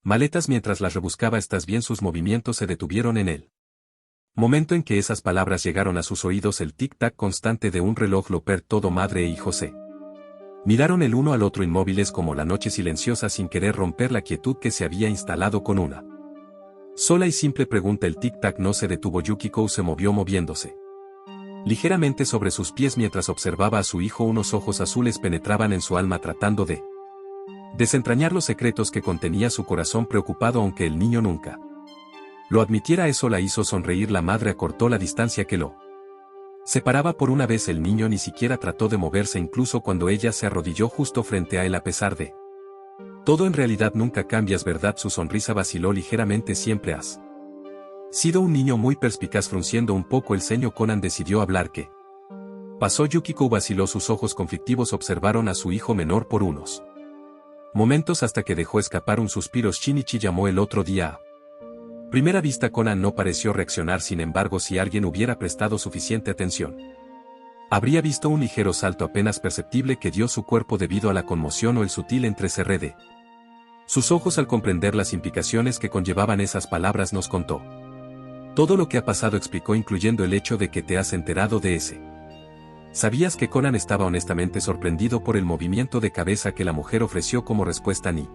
Maletas. Mientras las rebuscaba, ¿estás bien? Sus movimientos se detuvieron en él. Momento en que esas palabras llegaron a sus oídos, el tic-tac constante de un reloj lo todo. Madre e hijo se miraron el uno al otro inmóviles como la noche silenciosa, sin querer romper la quietud que se había instalado con una sola y simple pregunta. El tic-tac no se detuvo. Yukiko se movió, moviéndose ligeramente sobre sus pies mientras observaba a su hijo. Unos ojos azules penetraban en su alma tratando de desentrañar los secretos que contenía su corazón preocupado, aunque el niño nunca lo admitiera. Eso la hizo sonreír. La madre acortó la distancia que lo separaba. Por una vez el niño ni siquiera trató de moverse, incluso cuando ella se arrodilló justo frente a él. A pesar de todo, en realidad nunca cambias, ¿verdad? Su sonrisa vaciló ligeramente. Siempre has sido un niño muy perspicaz. Frunciendo un poco el ceño, Conan decidió hablar. ¿Qué pasó? Yukiko vaciló. Sus ojos conflictivos observaron a su hijo menor por unos momentos hasta que dejó escapar un suspiro. Shinichi llamó el otro día. A primera vista Conan no pareció reaccionar. Sin embargo, si alguien hubiera prestado suficiente atención, habría visto un ligero salto apenas perceptible que dio su cuerpo debido a la conmoción o el sutil entrecerre de sus ojos al comprender las implicaciones que conllevaban esas palabras. Nos contó todo lo que ha pasado, explicó, incluyendo el hecho de que te has enterado de ese. ¿Sabías que Conan estaba honestamente sorprendido por el movimiento de cabeza que la mujer ofreció como respuesta? Ni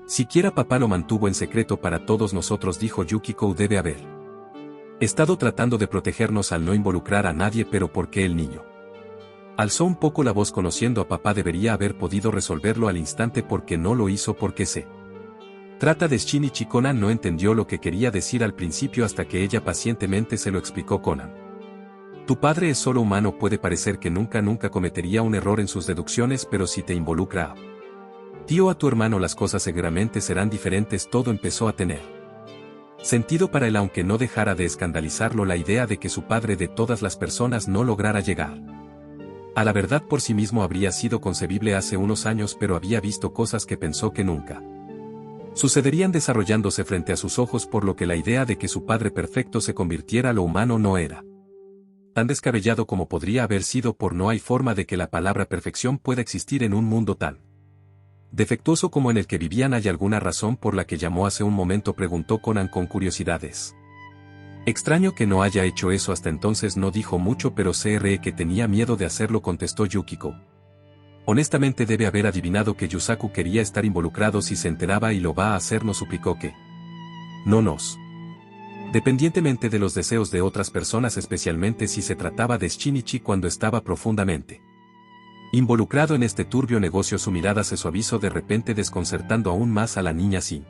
siquiera papá lo mantuvo en secreto para todos nosotros, dijo Yukiko. Debe haber estado tratando de protegernos al no involucrar a nadie. Pero ¿por qué? El niño alzó un poco la voz. Conociendo a papá debería haber podido resolverlo al instante. ¿Por qué no lo hizo? Porque se trata de Shinichi. Conan no entendió lo que quería decir al principio hasta que ella pacientemente se lo explicó. Conan, tu padre es solo humano. Puede parecer que nunca cometería un error en sus deducciones, pero si te involucra a ti o a tu hermano, las cosas seguramente serán diferentes. Todo empezó a tener sentido para él, aunque no dejara de escandalizarlo la idea de que su padre de todas las personas no lograra llegar a la verdad por sí mismo. Habría sido concebible hace unos años, pero había visto cosas que pensó que nunca sucederían desarrollándose frente a sus ojos, por lo que la idea de que su padre perfecto se convirtiera a lo humano no era tan descabellado como podría haber sido. No hay forma de que la palabra perfección pueda existir en un mundo tan defectuoso como en el que vivían. ¿Hay alguna razón por la que llamó hace un momento?, preguntó Conan con curiosidades. Extraño que no haya hecho eso hasta entonces. No dijo mucho, pero sé que tenía miedo de hacerlo, contestó Yukiko. Honestamente debe haber adivinado que Yusaku quería estar involucrado si se enteraba, y lo va a hacer. Nos suplicó que no nos dependientemente de los deseos de otras personas, especialmente si se trataba de Shinichi cuando estaba profundamente involucrado en este turbio negocio. Su mirada se suavizó de repente, desconcertando aún más a la niña. Sin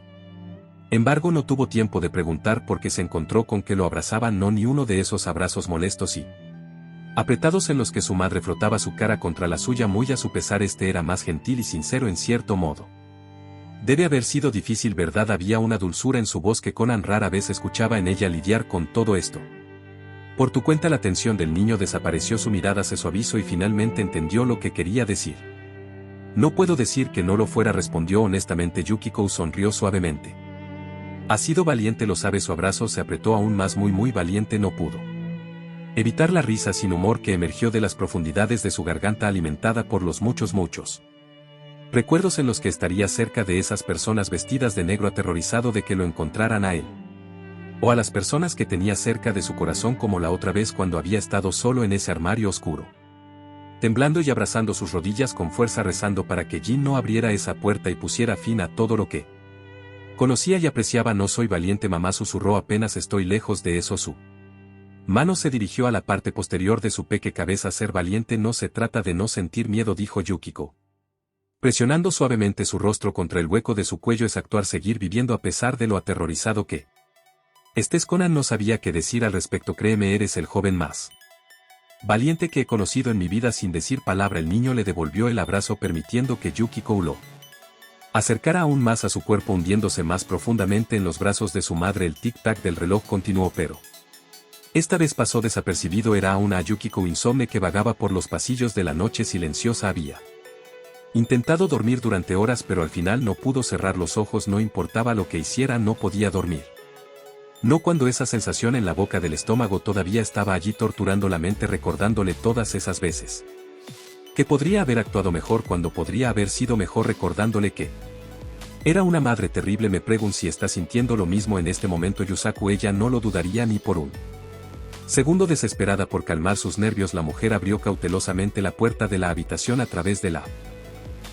embargo, no tuvo tiempo de preguntar porque se encontró con que lo abrazaban. No ni uno de esos abrazos molestos y apretados en los que su madre frotaba su cara contra la suya muy a su pesar. Este era más gentil y sincero en cierto modo. Debe haber sido difícil, ¿verdad? Había una dulzura en su voz que Conan rara vez escuchaba en ella. Lidiar con todo esto por tu cuenta. La tensión del niño desapareció, su mirada se suavizó y finalmente entendió lo que quería decir. No puedo decir que no lo fuera, respondió honestamente. Yukiko sonrió suavemente. Ha sido valiente, lo sabe. Su abrazo se apretó aún más, muy valiente. No pudo evitar la risa sin humor que emergió de las profundidades de su garganta, alimentada por los muchos recuerdos en los que estaría cerca de esas personas vestidas de negro, aterrorizado de que lo encontraran a él o a las personas que tenía cerca de su corazón, como la otra vez cuando había estado solo en ese armario oscuro, temblando y abrazando sus rodillas con fuerza, rezando para que Jin no abriera esa puerta y pusiera fin a todo lo que conocía y apreciaba. No soy valiente, mamá, susurró. Apenas estoy lejos de eso. Su mano se dirigió a la parte posterior de su pequeña cabeza. Ser valiente no se trata de no sentir miedo, dijo Yukiko, presionando suavemente su rostro contra el hueco de su cuello. Es actuar, seguir viviendo a pesar de lo aterrorizado que estés. Conan no sabía qué decir al respecto. Créeme, eres el joven más valiente que he conocido en mi vida. Sin decir palabra, el niño le devolvió el abrazo, permitiendo que Yukiko lo acercara aún más a su cuerpo, hundiéndose más profundamente en los brazos de su madre. El tic-tac del reloj continuó, pero esta vez pasó desapercibido. Era una Yukiko insomne que vagaba por los pasillos de la noche silenciosa. Había intentado dormir durante horas, pero al final no pudo cerrar los ojos. No importaba lo que hiciera, no podía dormir. No cuando esa sensación en la boca del estómago todavía estaba allí, torturando la mente, recordándole todas esas veces que podría haber actuado mejor, cuando podría haber sido mejor, recordándole que Era una madre terrible. Me pregunto si está sintiendo lo mismo en este momento Yusaku. Ella no lo dudaría ni por un segundo. Desesperada por calmar sus nervios, la mujer abrió cautelosamente la puerta de la habitación. A través de la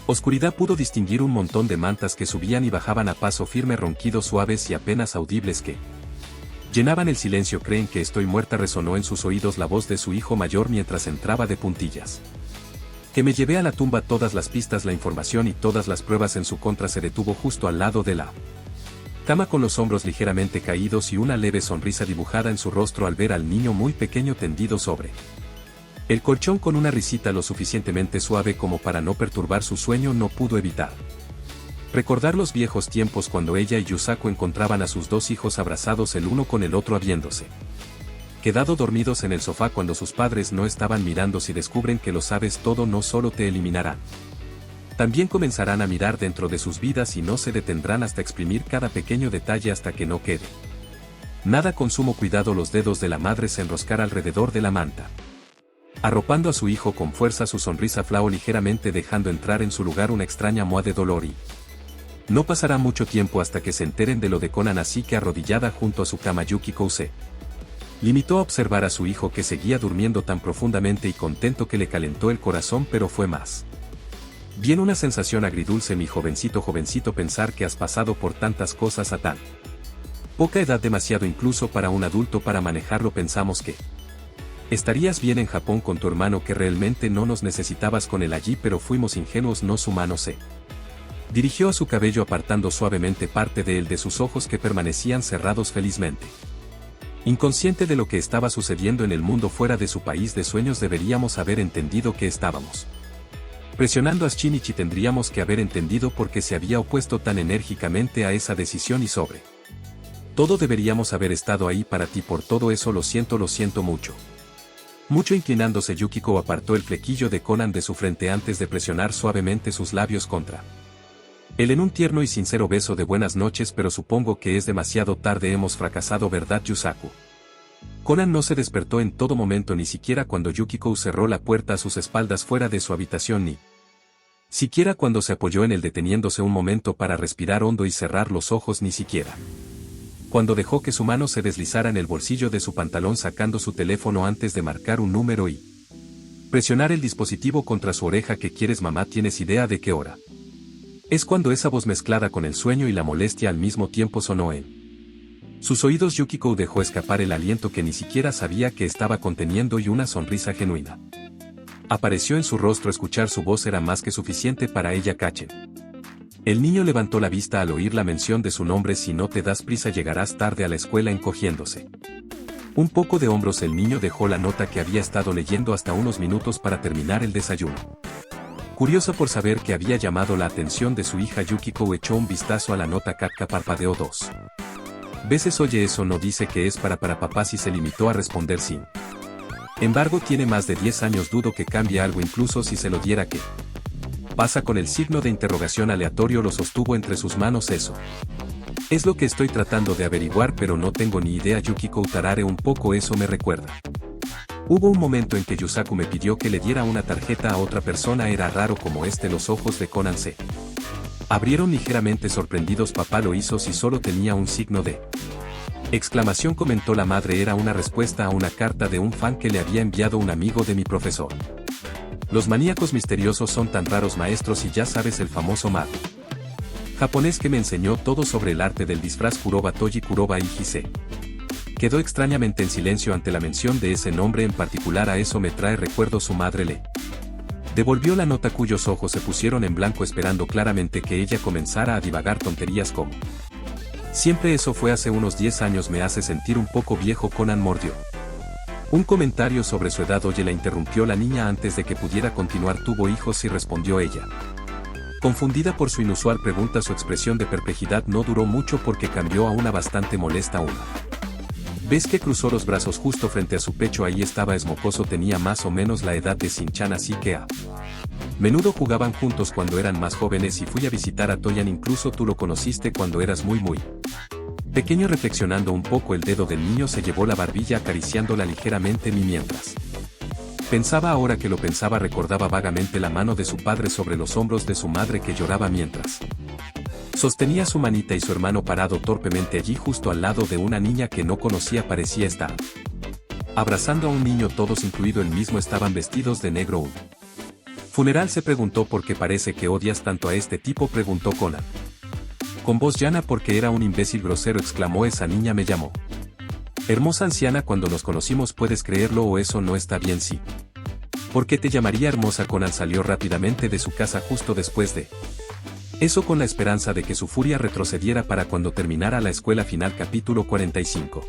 oscuridad pudo distinguir un montón de mantas que subían y bajaban a paso firme, ronquidos suaves y apenas audibles que llenaban el silencio. ¿Creen que estoy muerta?, resonó en sus oídos la voz de su hijo mayor mientras entraba de puntillas. Que me llevé a la tumba. Todas las pistas, la información y todas las pruebas en su contra. Se detuvo justo al lado de la cama con los hombros ligeramente caídos y una leve sonrisa dibujada en su rostro al ver al niño muy pequeño tendido sobre el colchón con una risita lo suficientemente suave como para no perturbar su sueño. No pudo evitar recordar los viejos tiempos cuando ella y Yusaku encontraban a sus dos hijos abrazados el uno con el otro, habiéndose quedado dormidos en el sofá cuando sus padres no estaban mirando. Si descubren que lo sabes todo, no solo te eliminarán, también comenzarán a mirar dentro de sus vidas y no se detendrán hasta exprimir cada pequeño detalle hasta que no quede nada. Con sumo cuidado los dedos de la madre se enroscaron alrededor de la manta, arropando a su hijo con fuerza. Su sonrisa flaó ligeramente, dejando entrar en su lugar una extraña moa de dolor. Y no pasará mucho tiempo hasta que se enteren de lo de Conan, así que arrodillada junto a su cama, Yukiko se limitó a observar a su hijo, que seguía durmiendo tan profundamente y contento que le calentó el corazón. Pero fue más bien una sensación agridulce. Mi jovencito, pensar que has pasado por tantas cosas a tan poca edad, demasiado incluso para un adulto para manejarlo. Pensamos que estarías bien en Japón con tu hermano, que realmente no nos necesitabas con él allí, pero fuimos ingenuos. No, su mano se dirigió a su cabello, apartando suavemente parte de él de sus ojos, que permanecían cerrados felizmente. Inconsciente de lo que estaba sucediendo en el mundo fuera de su país de sueños, deberíamos haber entendido que estábamos presionando a Shinichi. Tendríamos que haber entendido por qué se había opuesto tan enérgicamente a esa decisión y sobre todo deberíamos haber estado ahí para ti. Por todo eso lo siento mucho. Mucho. Inclinándose, Yukiko apartó el flequillo de Conan de su frente antes de presionar suavemente sus labios contra él en un tierno y sincero beso de buenas noches. Pero supongo que es demasiado tarde, hemos fracasado, ¿verdad, Yusaku? Conan no se despertó en todo momento, ni siquiera cuando Yukiko cerró la puerta a sus espaldas fuera de su habitación, ni siquiera cuando se apoyó en él deteniéndose un momento para respirar hondo y cerrar los ojos, ni siquiera cuando dejó que su mano se deslizara en el bolsillo de su pantalón sacando su teléfono antes de marcar un número y presionar el dispositivo contra su oreja. ¿Qué quieres, mamá? ¿Tienes idea de qué hora es? Cuando esa voz mezclada con el sueño y la molestia al mismo tiempo sonó en sus oídos, Yukiko dejó escapar el aliento que ni siquiera sabía que estaba conteniendo y una sonrisa genuina apareció en su rostro. Escuchar su voz era más que suficiente para ella. Kachen. El niño levantó la vista al oír la mención de su nombre. Si no te das prisa llegarás tarde a la escuela. Encogiéndose un poco de hombros, el niño dejó la nota que había estado leyendo hasta unos minutos para terminar el desayuno. Curiosa por saber que había llamado la atención de su hija, Yukiko echó un vistazo a la nota. Katka parpadeó 2 veces. Oye, eso no dice que es para papá. Si se limitó a responder sin embargo, tiene más de 10 años. Dudo que cambie algo, incluso si se lo diera. ¿Qué pasa con el signo de interrogación aleatorio? Lo sostuvo entre sus manos. Eso es lo que estoy tratando de averiguar, pero no tengo ni idea. Yukiko tarare un poco. Eso me recuerda. Hubo un momento en que Yusaku me pidió que le diera una tarjeta a otra persona. Era raro como los ojos de Conan se abrieron ligeramente sorprendidos. Papá lo hizo si solo tenía un signo de exclamación, comentó la madre. Era una respuesta a una carta de un fan que le había enviado un amigo de mi profesor. Los maníacos misteriosos son tan raros, maestros, y ya sabes, el famoso mago japonés que me enseñó todo sobre el arte del disfraz, Kuroba Toji Kuroba Iji. Quedó extrañamente en silencio ante la mención de ese nombre en particular. A eso me trae recuerdo. Su madre le devolvió la nota, cuyos ojos se pusieron en blanco esperando claramente que ella comenzara a divagar tonterías como siempre. Eso fue hace unos 10 años. Me hace sentir un poco viejo. Conan mordió un comentario sobre su edad. Oye, la interrumpió la niña antes de que pudiera continuar. ¿Tuvo hijos? Sí, respondió ella, confundida por su inusual pregunta. Su expresión de perplejidad no duró mucho porque cambió a una bastante molesta. ¿Ves que cruzó los brazos justo frente a su pecho? Ahí estaba, es mocoso. Tenía más o menos la edad de Shin-chan, así que a menudo jugaban juntos cuando eran más jóvenes y fui a visitar a Toyan. Incluso tú lo conociste cuando eras muy pequeño. Reflexionando un poco, el dedo del niño se llevó la barbilla acariciándola ligeramente. Mientras pensaba, ahora que lo pensaba, recordaba vagamente la mano de su padre sobre los hombros de su madre que lloraba mientras Sostenía su manita y su hermano parado torpemente allí justo al lado de una niña que no conocía parecía estar abrazando a un niño, todos incluido él mismo estaban vestidos de negro. Un funeral, se preguntó. ¿Por qué parece que odias tanto a este tipo?, preguntó Conan. Con voz llana. Porque era un imbécil grosero, exclamó. Esa niña me llamó hermosa anciana cuando nos conocimos, ¿puedes creerlo? ¿O eso no está bien? Sí. ¿Por qué te llamaría hermosa? Conan salió rápidamente de su casa justo después de eso, con la esperanza de que su furia retrocediera para cuando terminara la escuela final. Capítulo 45.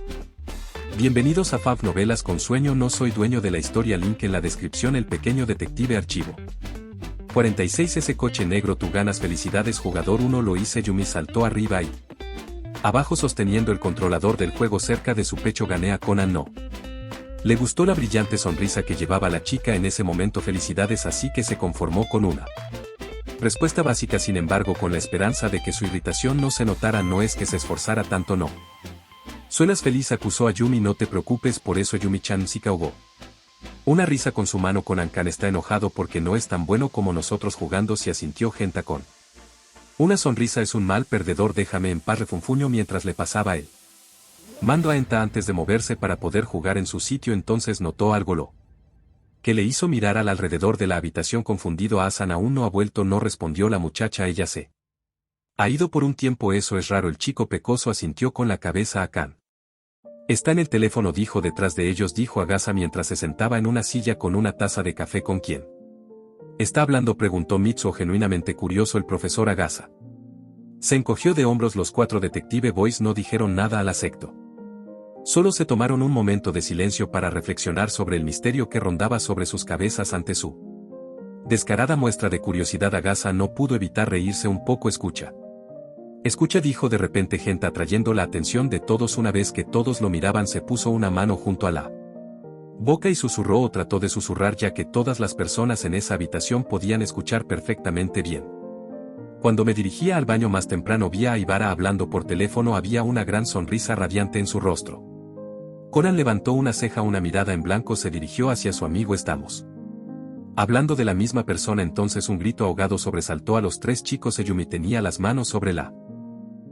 Bienvenidos a Fab Novelas con Sueño. No soy dueño de la historia. Link en la descripción. El pequeño detective. Archivo 46. Ese coche negro, tú ganas felicidades. Jugador 1. Lo hice. Yumi saltó arriba y abajo sosteniendo el controlador del juego cerca de su pecho. Gané. A Conan no le gustó la brillante sonrisa que llevaba la chica en ese momento. Felicidades, así que se conformó con una respuesta básica. Sin embargo, con la esperanza de que su irritación no se notara. No es que se esforzara tanto, no. Suenas feliz, acusó a Yumi. No te preocupes por eso. Yumi-chan sí ahogó una risa con su mano. Conan-kan está enojado porque no es tan bueno como nosotros jugando, se asintió Genta con una sonrisa. Es un mal perdedor, déjame en paz, refunfuñó mientras le pasaba el mando a Enta antes de moverse para poder jugar en su sitio. Entonces notó algo lo que le hizo mirar al alrededor de la habitación confundido. Asan aún no ha vuelto, no respondió la muchacha. Ella se ha ido por un tiempo. Eso es raro. El chico pecoso asintió con la cabeza. A Kan está en el teléfono, dijo detrás de ellos, dijo Agasa mientras se sentaba en una silla con una taza de café. ¿Con quién está hablando?, preguntó Mitsuo, genuinamente curioso. El profesor Agasa se encogió de hombros. Los 4 Detective Boys no dijeron nada al afecto. Solo se tomaron un momento de silencio para reflexionar sobre el misterio que rondaba sobre sus cabezas. Ante su descarada muestra de curiosidad, Agasa no pudo evitar reírse un poco. Escucha, dijo de repente Genta, atrayendo la atención de todos. Una vez que todos lo miraban, se puso una mano junto a la boca y susurró, o trató de susurrar, ya que todas las personas en esa habitación podían escuchar perfectamente bien. Cuando me dirigía al baño más temprano vi a Ibara hablando por teléfono. Había una gran sonrisa radiante en su rostro. Conan levantó una ceja, una mirada en blanco. Se dirigió hacia su amigo. ¿Estamos hablando de la misma persona? Entonces un grito ahogado sobresaltó a los 3 chicos. Yumi tenía las manos sobre la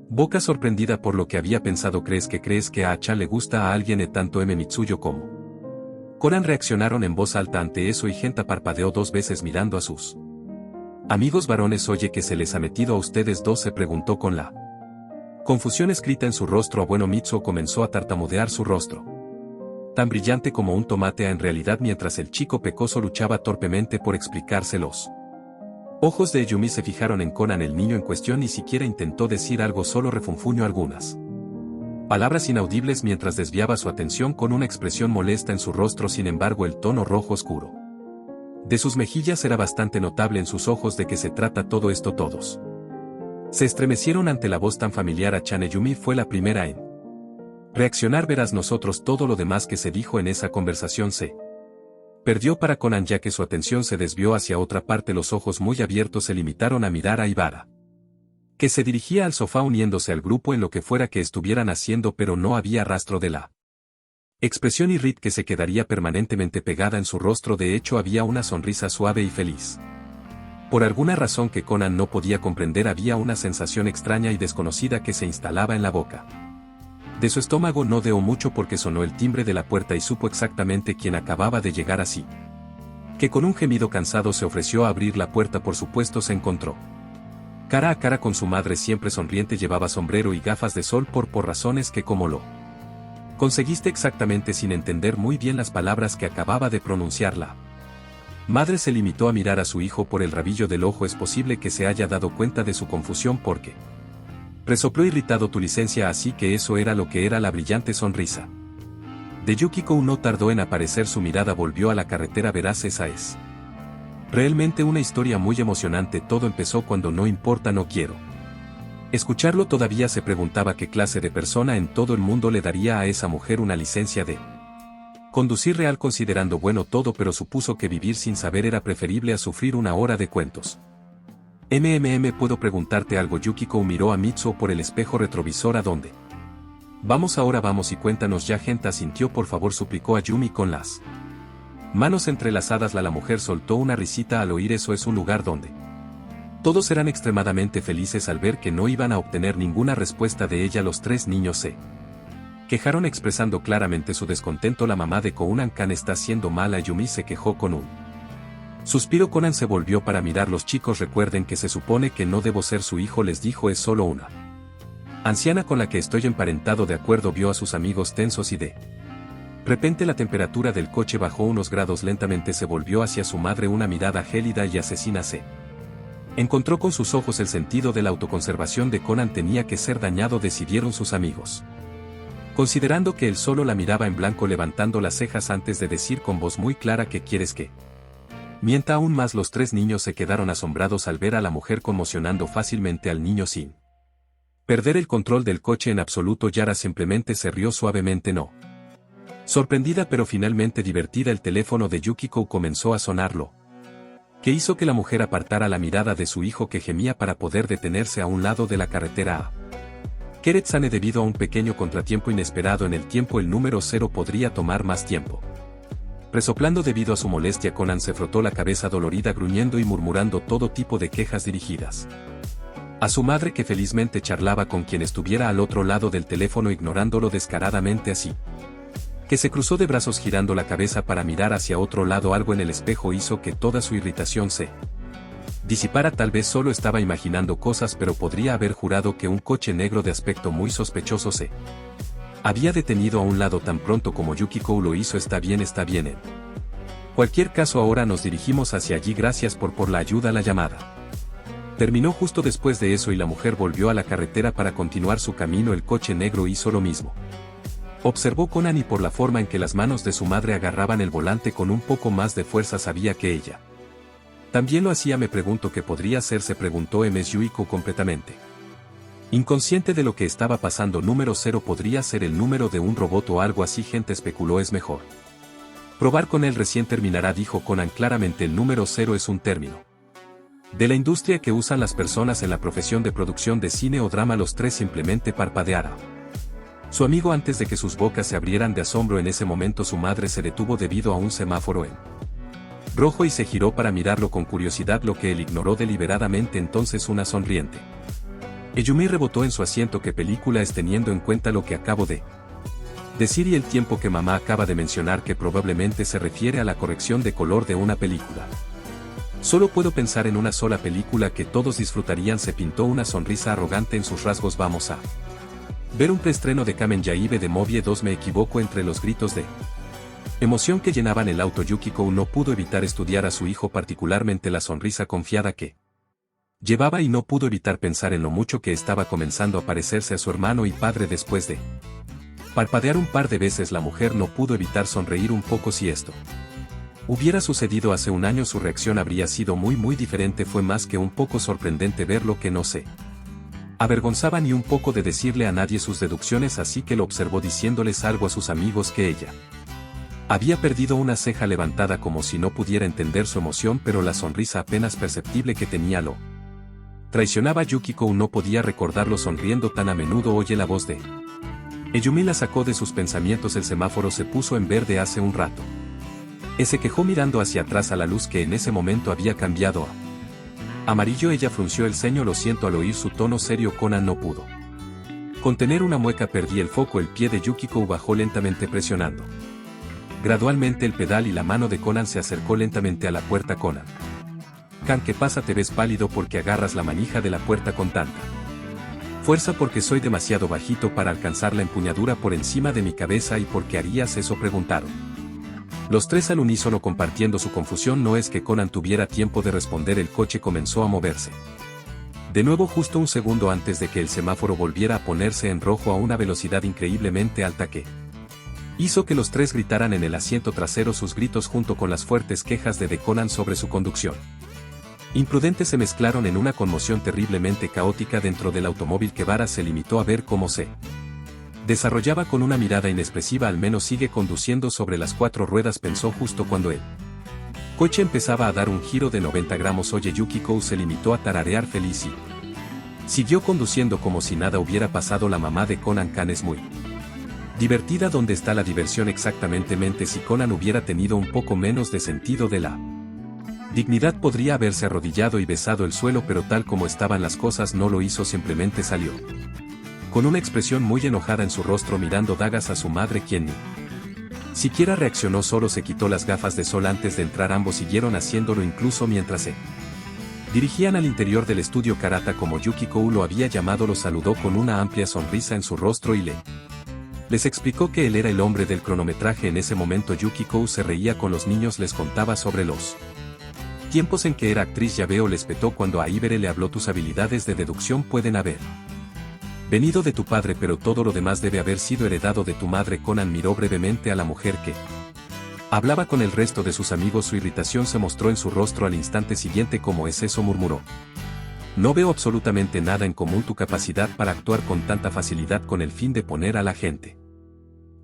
boca, sorprendida por lo que había pensado. ¿Crees que a Acha le gusta a alguien? Tanto Mitsuyo como Conan reaccionaron en voz alta ante eso y Genta parpadeó 2 veces mirando a sus amigos varones. Oye, ¿qué se les ha metido a ustedes dos?, se preguntó con la confusión escrita en su rostro. Bueno, Mitsuo comenzó a tartamudear, su rostro tan brillante como un tomate en realidad, mientras el chico pecoso luchaba torpemente por explicarse. Los ojos de Yumi se fijaron en Conan. El niño en cuestión ni siquiera intentó decir algo, solo refunfuñó algunas palabras inaudibles mientras desviaba su atención con una expresión molesta en su rostro. Sin embargo, el tono rojo oscuro de sus mejillas era bastante notable. En sus ojos, ¿de qué se trata todo esto? Todos se estremecieron ante la voz tan familiar a Chan. Yumi fue la primera en reaccionar. Verás, nosotros, todo lo demás que se dijo en esa conversación se perdió para Conan, ya que su atención se desvió hacia otra parte. Los ojos muy abiertos se limitaron a mirar a Ibara, que se dirigía al sofá uniéndose al grupo en lo que fuera que estuvieran haciendo, pero no había rastro de la expresión irrit que se quedaría permanentemente pegada en su rostro. De hecho, había una sonrisa suave y feliz. Por alguna razón que Conan no podía comprender, había una sensación extraña y desconocida que se instalaba en la boca de su estómago. No dio mucho porque sonó el timbre de la puerta y supo exactamente quién acababa de llegar, así que con un gemido cansado se ofreció a abrir la puerta. Por supuesto, se encontró cara a cara con su madre, siempre sonriente. Llevaba sombrero y gafas de sol por razones que ¿cómo lo conseguiste exactamente? Sin entender muy bien las palabras que acababa de pronunciar, la madre se limitó a mirar a su hijo por el rabillo del ojo. Es posible que se haya dado cuenta de su confusión porque resopló irritado, tu licencia. Así que eso era lo que era. La brillante sonrisa de Yukiko no tardó en aparecer. Su mirada volvió a la carretera. Verás, esa es realmente una historia muy emocionante. Todo empezó cuando no importa, no quiero escucharlo todavía. Se preguntaba qué clase de persona en todo el mundo le daría a esa mujer una licencia de conducir real, considerando bueno todo, pero supuso que vivir sin saber era preferible a sufrir una hora de cuentos. ¿Puedo preguntarte algo? Yukiko miró a Mitsuo por el espejo retrovisor. ¿A dónde vamos ahora? Vamos y cuéntanos ya. Genta sintió, por favor, suplicó a Yumi con las manos entrelazadas. La mujer soltó una risita al oír eso. Es un lugar donde Todos eran extremadamente felices al ver que no iban a obtener ninguna respuesta de ella. Los tres niños se quejaron expresando claramente su descontento. La mamá de Conan-kan está haciendo mal a Yumi, se quejó con un suspiro. Conan se volvió para mirar. Los chicos, recuerden que se supone que no debo ser su hijo, les dijo, es solo una anciana con la que estoy emparentado. De acuerdo. Vio a sus amigos tensos y de repente la temperatura del coche bajó unos grados. Lentamente se volvió hacia su madre, una mirada gélida y asesina se encontró con sus ojos. El sentido de la autoconservación de Conan tenía que ser dañado, decidieron sus amigos. Considerando que él solo la miraba en blanco, levantando las cejas antes de decir con voz muy clara, ¿qué quieres que mienta aún más? Los tres niños se quedaron asombrados al ver a la mujer conmocionando fácilmente al niño sin perder el control del coche en absoluto. Yara simplemente se rió suavemente, no sorprendida pero finalmente divertida. El teléfono de Yukiko comenzó a sonarlo, que hizo que la mujer apartara la mirada de su hijo que gemía para poder detenerse a un lado de la carretera a Keretsane. Debido a un pequeño contratiempo inesperado en el tiempo, el número 0 podría tomar más tiempo. Resoplando debido a su molestia, Conan se frotó la cabeza dolorida, gruñendo y murmurando todo tipo de quejas dirigidas a su madre, que felizmente charlaba con quien estuviera al otro lado del teléfono, ignorándolo descaradamente, así que se cruzó de brazos girando la cabeza para mirar hacia otro lado. Algo en el espejo hizo que toda su irritación se disipara. Tal vez solo estaba imaginando cosas, pero podría haber jurado que un coche negro de aspecto muy sospechoso se había detenido a un lado tan pronto como Yukiko lo hizo. Está bien, en cualquier caso ahora nos dirigimos hacia allí. Gracias por la ayuda. La llamada terminó justo después de eso y la mujer volvió a la carretera para continuar su camino. El coche negro hizo lo mismo, observó Conan, y por la forma en que las manos de su madre agarraban el volante con un poco más de fuerza sabía que ella también lo hacía. Me pregunto qué podría ser, se preguntó Ms. Yuiko completamente inconsciente de lo que estaba pasando. Número 0 podría ser el número de un robot o algo así, gente especuló. Es mejor probar con él, recién terminará, dijo Conan claramente. El número 0 es un término de la industria que usan las personas en la profesión de producción de cine o drama. Los tres simplemente parpadearon su amigo antes de que sus bocas se abrieran de asombro. En ese momento su madre se detuvo debido a un semáforo en rojo y se giró para mirarlo con curiosidad, lo que él ignoró deliberadamente. Entonces una sonriente Yumi rebotó en su asiento. ¿Qué película es, teniendo en cuenta lo que acabo de decir y el tiempo que mamá acaba de mencionar, que probablemente se refiere a la corrección de color de una película? Solo puedo pensar en una sola película que todos disfrutarían. Se pintó una sonrisa arrogante en sus rasgos. Vamos a ver un preestreno de Kamen Yaibe de Movie 2. Me equivoco. Entre los gritos de emoción que llenaban el auto, Yukiko no pudo evitar estudiar a su hijo, particularmente la sonrisa confiada que llevaba, y no pudo evitar pensar en lo mucho que estaba comenzando a parecerse a su hermano y padre. Después de parpadear un par de veces, la mujer no pudo evitar sonreír un poco. Si esto hubiera sucedido hace un año, su reacción habría sido muy diferente. Fue más que un poco sorprendente verlo, que no se avergonzaba ni un poco de decirle a nadie sus deducciones, así que lo observó diciéndoles algo a sus amigos que ella había perdido una ceja levantada, como si no pudiera entender su emoción, pero la sonrisa apenas perceptible que tenía lo traicionaba. Yukiko no podía recordarlo sonriendo tan a menudo. Oye, la voz de Yumi la sacó de sus pensamientos. El semáforo se puso en verde hace un rato. Se quejó mirando hacia atrás a la luz, que en ese momento había cambiado a amarillo. Ella frunció el ceño. Lo siento. Al oír su tono serio, Conan no pudo contener una mueca. Perdí el foco. El pie de Yukiko bajó lentamente, presionando gradualmente el pedal, y la mano de Conan se acercó lentamente a la puerta. Conan Kan, ¿qué pasa? Te ves pálido. Porque agarras la manija de la puerta con tanta fuerza? Porque soy demasiado bajito para alcanzar la empuñadura por encima de mi cabeza. ¿Y por qué harías eso?, preguntaron los tres al unísono, compartiendo su confusión. No es que Conan tuviera tiempo de responder. El coche comenzó a moverse de nuevo justo un segundo antes de que el semáforo volviera a ponerse en rojo a una velocidad increíblemente alta, que hizo que los tres gritaran en el asiento trasero. Sus gritos, junto con las fuertes quejas de Conan sobre su conducción imprudente, se mezclaron en una conmoción terriblemente caótica dentro del automóvil. Que Vara se limitó a ver cómo se desarrollaba con una mirada inexpresiva. Al menos sigue conduciendo sobre las 4 ruedas, pensó justo cuando el coche empezaba a dar un giro de 90 grados. Oye, Yukiko se limitó a tararear feliz y siguió conduciendo como si nada hubiera pasado. La mamá de Conan Kan es muy divertida. ¿Dónde está la diversión exactamente? Si Conan hubiera tenido un poco menos de sentido de la Dignidad podría haberse arrodillado y besado el suelo, pero tal como estaban las cosas no lo hizo, simplemente salió. Con una expresión muy enojada en su rostro, mirando dagas a su madre, quien ni siquiera reaccionó, solo se quitó las gafas de sol antes de entrar. Ambos siguieron haciéndolo incluso mientras se dirigían al interior del estudio Karata, como Yukiko lo había llamado. Lo saludó con una amplia sonrisa en su rostro y les explicó que él era el hombre del cronometraje. En ese momento Yukiko se reía con los niños, les contaba sobre los tiempos en que era actriz. Ya veo, le espetó cuando a Ibere le habló, tus habilidades de deducción pueden haber venido de tu padre, pero todo lo demás debe haber sido heredado de tu madre. Conan miró brevemente a la mujer que hablaba con el resto de sus amigos. Su irritación se mostró en su rostro al instante siguiente. ¿Cómo es eso?, murmuró. No veo absolutamente nada en común tu capacidad para actuar con tanta facilidad con el fin de poner a la gente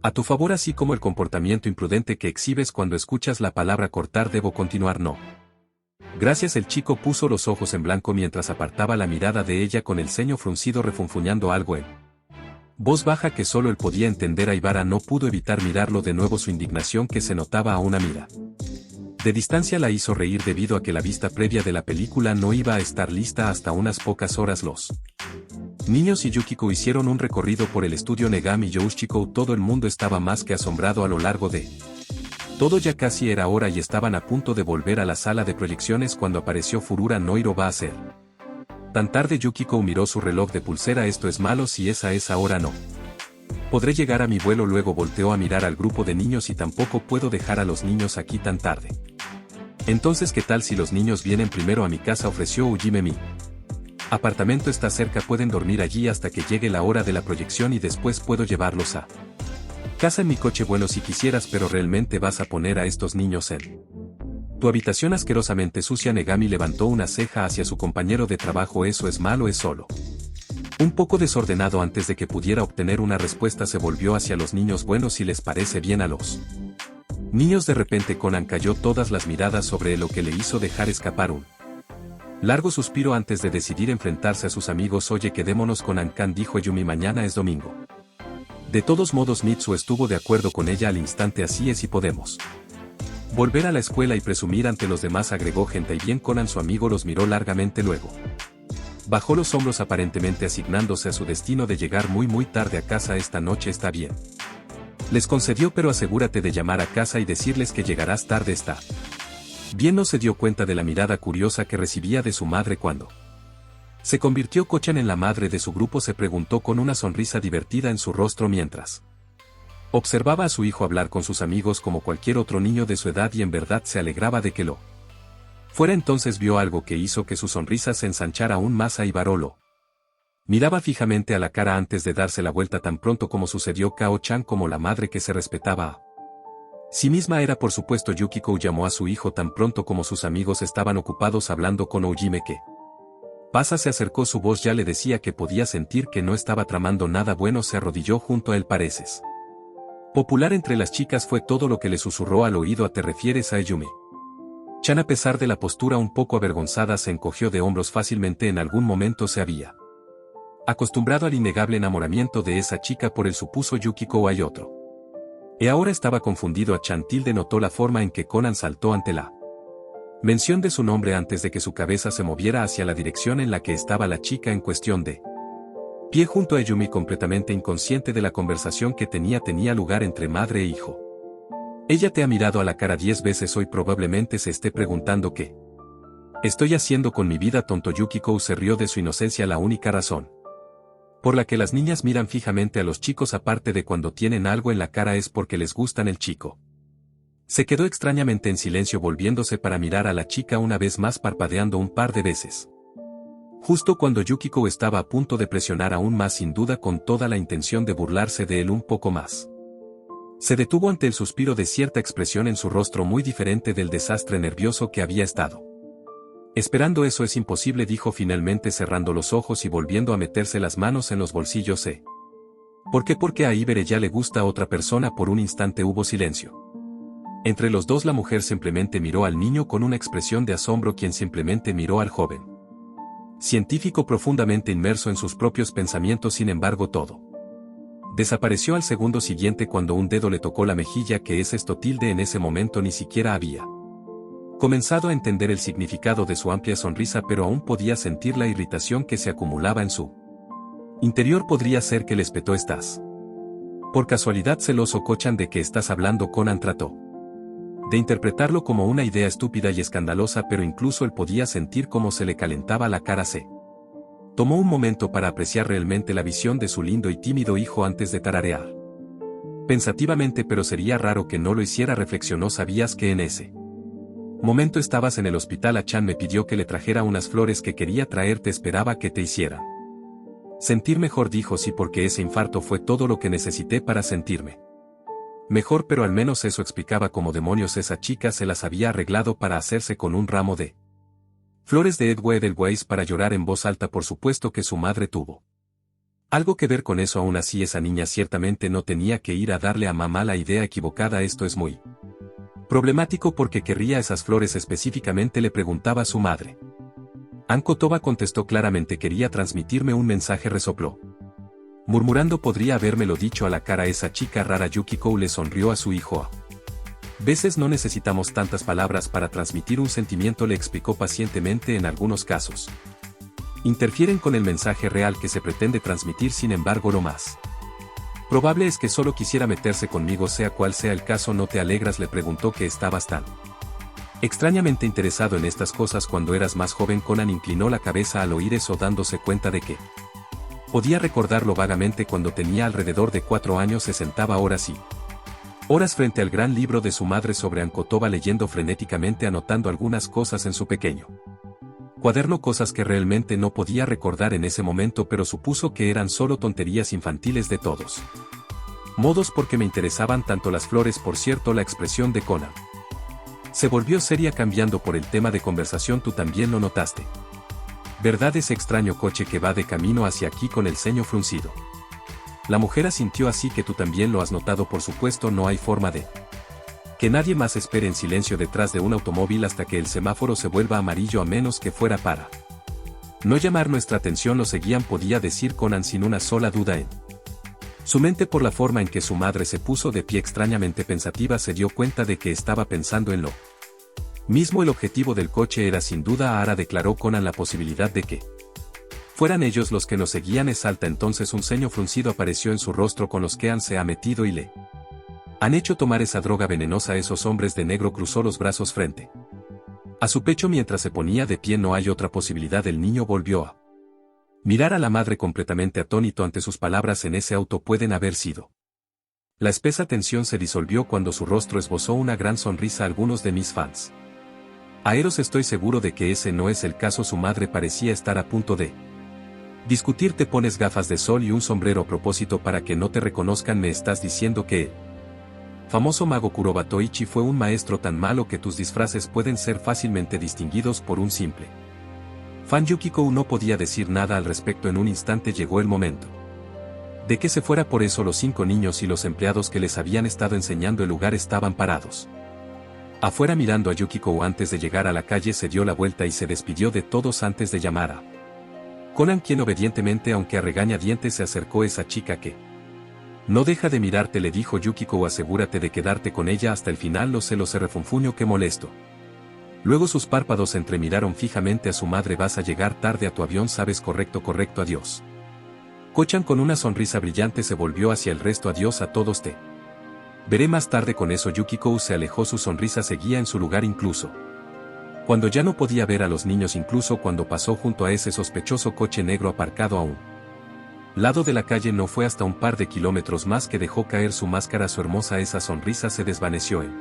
a tu favor, así como el comportamiento imprudente que exhibes cuando escuchas la palabra cortar. ¿Debo continuar? No. Gracias. El chico puso los ojos en blanco mientras apartaba la mirada de ella, con el ceño fruncido, refunfuñando algo en voz baja que solo él podía entender. Aibara no pudo evitar mirarlo de nuevo. Su indignación, que se notaba a una mira de distancia, la hizo reír debido a que la vista previa de la película no iba a estar lista hasta unas pocas horas. Los niños y Yukiko hicieron un recorrido por el estudio Negami Youshiko. Todo el mundo estaba más que asombrado a lo largo de todo. Ya casi era hora y estaban a punto de volver a la sala de proyecciones cuando apareció Furura Noiro. ¿Va a ser tan tarde? Yukiko miró su reloj de pulsera. Esto es malo, si es a esa hora no podré llegar a mi vuelo. Luego volteó a mirar al grupo de niños. Y tampoco puedo dejar a los niños aquí tan tarde. Entonces, ¿qué tal si los niños vienen primero a mi casa?, ofreció Ujime. Mi apartamento está cerca, pueden dormir allí hasta que llegue la hora de la proyección y después puedo llevarlos a casa en mi coche. Bueno, si quisieras, pero ¿realmente vas a poner a estos niños en tu habitación asquerosamente sucia? Negami levantó una ceja hacia su compañero de trabajo. Eso es malo, es solo un poco desordenado. Antes de que pudiera obtener una respuesta, se volvió hacia los niños. Bueno, si les parece bien a los niños. De repente Conan cayó todas las miradas sobre él, lo que le hizo dejar escapar un largo suspiro antes de decidir enfrentarse a sus amigos. Oye, quedémonos con Ankan, dijo Yumi, mañana es domingo. De todos modos, Mitsu estuvo de acuerdo con ella al instante. Así es, y podemos volver a la escuela y presumir ante los demás, agregó Gentai. Bien. Conan, su amigo, los miró largamente, luego bajó los hombros, aparentemente asignándose a su destino de llegar muy tarde a casa esta noche. Está bien, les concedió, pero asegúrate de llamar a casa y decirles que llegarás tarde. Está bien. No se dio cuenta de la mirada curiosa que recibía de su madre cuando se convirtió Kochan en la madre de su grupo. Se preguntó con una sonrisa divertida en su rostro mientras observaba a su hijo hablar con sus amigos como cualquier otro niño de su edad, y en verdad se alegraba de que lo fuera. Entonces vio algo que hizo que su sonrisa se ensanchara aún más. A Ibarolo miraba fijamente a la cara antes de darse la vuelta. Tan pronto como sucedió, Kao-chan, como la madre que se respetaba a sí misma era, por supuesto. Yukiko llamó a su hijo tan pronto como sus amigos estaban ocupados hablando con Ujime. ¿Qué pasa? Se acercó, su voz ya le decía que podía sentir que no estaba tramando nada bueno. Se arrodilló junto a él. Pareces popular entre las chicas, fue todo lo que le susurró al oído. ¿Te refieres a Ayumi? Chan, a pesar de la postura un poco avergonzada, se encogió de hombros fácilmente. En algún momento se había acostumbrado al innegable enamoramiento de esa chica por él, supuso Yukiko. Hay otro. Y ahora estaba confundido. A Chan Tilde notó la forma en que Conan saltó ante la mención de su nombre antes de que su cabeza se moviera hacia la dirección en la que estaba la chica en cuestión, de pie junto a Yumi, completamente inconsciente de la conversación que tenía lugar entre madre e hijo. Ella te ha mirado a la cara 10 veces hoy. Probablemente se esté preguntando qué estoy haciendo con mi vida, tonto. Yukiko se rió de su inocencia. La única razón por la que las niñas miran fijamente a los chicos, aparte de cuando tienen algo en la cara, es porque les gustan. El chico se quedó extrañamente en silencio, volviéndose para mirar a la chica una vez más, parpadeando un par de veces. Justo cuando Yukiko estaba a punto de presionar aún más, sin duda con toda la intención de burlarse de él un poco más, se detuvo ante el suspiro de cierta expresión en su rostro, muy diferente del desastre nervioso que había estado esperando. Eso es imposible, dijo finalmente, cerrando los ojos y volviendo a meterse las manos en los bolsillos. ¿Por qué? Porque a Ibere ya le gusta a otra persona. Por un instante hubo silencio entre los dos. La mujer simplemente miró al niño con una expresión de asombro, quien simplemente miró al joven científico profundamente inmerso en sus propios pensamientos. Sin embargo, todo desapareció al segundo siguiente cuando un dedo le tocó la mejilla. ¿Qué es esto? Tilde en ese momento ni siquiera había Comenzado a entender el significado de su amplia sonrisa, pero aún podía sentir la irritación que se acumulaba en su interior. Podría ser que le espetó. ¿Estás por casualidad celoso, Kochan? ¿De qué estás hablando? Conan trató de interpretarlo como una idea estúpida y escandalosa, pero incluso él podía sentir cómo se le calentaba la cara. Se tomó un momento para apreciar realmente la visión de su lindo y tímido hijo antes de tararear pensativamente, pero sería raro que no lo hiciera. Reflexionó. ¿Sabías que en ese momento estabas en el hospital? Achan me pidió que le trajera unas flores que quería traerte. Esperaba que te hicieran sentir mejor. Dijo sí, porque ese infarto fue todo lo que necesité para sentirme mejor, pero al menos eso explicaba cómo demonios esa chica se las había arreglado para hacerse con un ramo de flores de Edward Edelweiss para llorar en voz alta. Por supuesto que su madre tuvo algo que ver con eso. Aún así, esa niña ciertamente no tenía que ir a darle a mamá la idea equivocada. Esto es muy problemático. ¿Por qué querría esas flores específicamente?, le preguntaba a su madre. Ankotova contestó claramente. Quería transmitirme un mensaje, resopló murmurando. Podría habérmelo dicho a la cara. Esa chica rara. Yukiko le sonrió a su hijo. A veces no necesitamos tantas palabras para transmitir un sentimiento, le explicó pacientemente. En algunos casos interfieren con el mensaje real que se pretende transmitir. Sin embargo, lo más probable es que solo quisiera meterse conmigo. Sea cual sea el caso, ¿no te alegras?, le preguntó. Que estabas tan extrañamente interesado en estas cosas cuando eras más joven. Conan inclinó la cabeza al oír eso, dándose cuenta de que podía recordarlo vagamente. Cuando tenía alrededor de 4 años se sentaba horas y horas frente al gran libro de su madre sobre Ankotova, leyendo frenéticamente, anotando algunas cosas en su pequeño cuaderno, cosas que realmente no podía recordar en ese momento, pero supuso que eran solo tonterías infantiles de todos modos, porque me interesaban tanto las flores. Por cierto, la expresión de Conan se volvió seria, cambiando por el tema de conversación. Tú también lo notaste, ¿verdad? Ese extraño coche que va de camino hacia aquí con el ceño fruncido. La mujer asintió. Así que tú también lo has notado. Por supuesto, no hay forma de que nadie más espere en silencio detrás de un automóvil hasta que el semáforo se vuelva amarillo, a menos que fuera para no llamar nuestra atención. Lo seguían, podía decir Conan sin una sola duda en su mente. Por la forma en que su madre se puso de pie extrañamente pensativa, se dio cuenta de que estaba pensando en lo mismo. El objetivo del coche era sin duda Ara, declaró Conan. La posibilidad de que fueran ellos los que nos seguían es alta. Entonces un ceño fruncido apareció en su rostro. ¿Con los que se ha metido y le han hecho tomar esa droga venenosa? Esos hombres de negro. Cruzó los brazos frente a su pecho mientras se ponía de pie. No hay otra posibilidad. El niño volvió a mirar a la madre completamente atónito ante sus palabras. En ese auto pueden haber sido. La espesa tensión se disolvió cuando su rostro esbozó una gran sonrisa. Algunos de mis fans aéreos. Estoy seguro de que ese no es el caso. Su madre parecía estar a punto de discutir. Te pones gafas de sol y un sombrero a propósito para que no te reconozcan. ¿Me estás diciendo que el famoso mago Kurobatoichi fue un maestro tan malo que tus disfraces pueden ser fácilmente distinguidos por un simple fan? Yukiko no podía decir nada al respecto. En un instante llegó el momento de que se fuera. Por eso los 5 niños y los empleados que les habían estado enseñando el lugar estaban parados afuera mirando a Yukiko. Antes de llegar a la calle se dio la vuelta y se despidió de todos antes de llamar a Conan, quien obedientemente, aunque a regañadientes, se acercó. Esa chica que no deja de mirarte, le dijo Yukiko. Asegúrate de quedarte con ella hasta el final. Lo sé, refunfuñó. Qué molesto. Luego sus párpados entremiraron fijamente a su madre. Vas a llegar tarde a tu avión, ¿sabes? Correcto, adiós. Kochan, con una sonrisa brillante, se volvió hacia el resto. Adiós a todos, te veré más tarde. Con eso Yukiko se alejó. Su sonrisa seguía en su lugar incluso cuando ya no podía ver a los niños, incluso cuando pasó junto a ese sospechoso coche negro aparcado a un lado de la calle. No fue hasta un par de kilómetros más que dejó caer su máscara. Su hermosa esa sonrisa se desvaneció en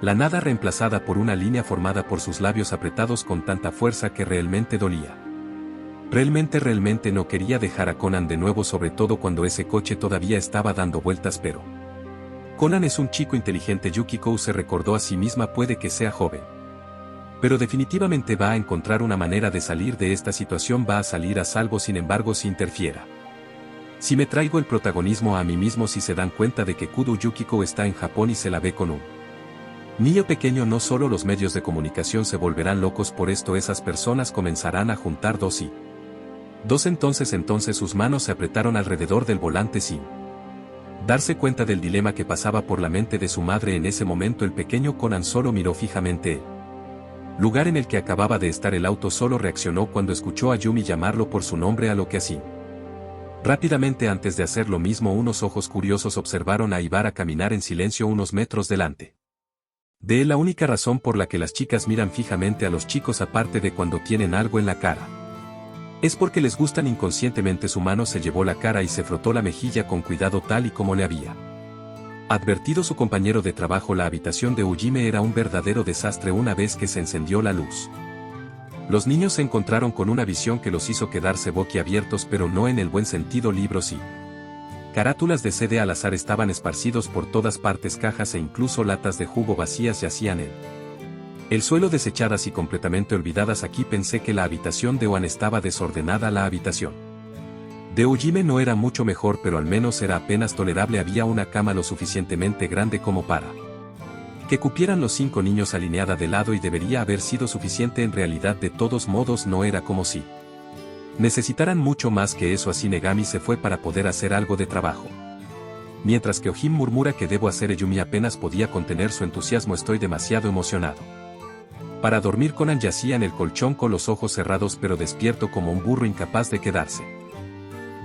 la nada, reemplazada por una línea formada por sus labios apretados con tanta fuerza que realmente dolía. Realmente no quería dejar a Conan de nuevo, sobre todo cuando ese coche todavía estaba dando vueltas. Pero Conan es un chico inteligente. Yukiko se recordó a sí misma. Puede que sea joven, pero definitivamente va a encontrar una manera de salir de esta situación. Va a salir a salvo. Sin embargo, si interfiera, si me traigo el protagonismo a mí mismo, si se dan cuenta de que Kudo Yukiko está en Japón y se la ve con un niño pequeño, no solo los medios de comunicación se volverán locos por esto. Esas personas comenzarán a juntar dos. Entonces sus manos se apretaron alrededor del volante sin darse cuenta del dilema que pasaba por la mente de su madre en ese momento. El pequeño Conan solo miró fijamente lugar en el que acababa de estar el auto. Solo reaccionó cuando escuchó a Yumi llamarlo por su nombre, a lo que así. Rápidamente, antes de hacer lo mismo, unos ojos curiosos observaron a Ibara caminar en silencio unos metros delante de él. La única razón por la que las chicas miran fijamente a los chicos, aparte de cuando tienen algo en la cara, es porque les gustan inconscientemente. Su mano se llevó la cara y se frotó la mejilla con cuidado, tal y como le había advertido su compañero de trabajo. La habitación de Ujime era un verdadero desastre una vez que se encendió la luz. Los niños se encontraron con una visión que los hizo quedarse boquiabiertos, pero no en el buen sentido. Libros y carátulas de CD al azar estaban esparcidos por todas partes, cajas e incluso latas de jugo vacías yacían en el suelo, desechadas y completamente olvidadas. Aquí pensé que la habitación de Oan estaba desordenada. La habitación de Ujime no era mucho mejor, pero al menos era apenas tolerable. Había una cama lo suficientemente grande como para que cupieran los 5 niños, alineada de lado, y debería haber sido suficiente. En realidad, de todos modos, no era como si necesitaran mucho más que eso. Así Negami se fue para poder hacer algo de trabajo. Mientras que Ojin murmura que debo hacer. Yumi apenas podía contener su entusiasmo. Estoy demasiado emocionado para dormir. Conan yacía en el colchón con los ojos cerrados, pero despierto como un burro, incapaz de quedarse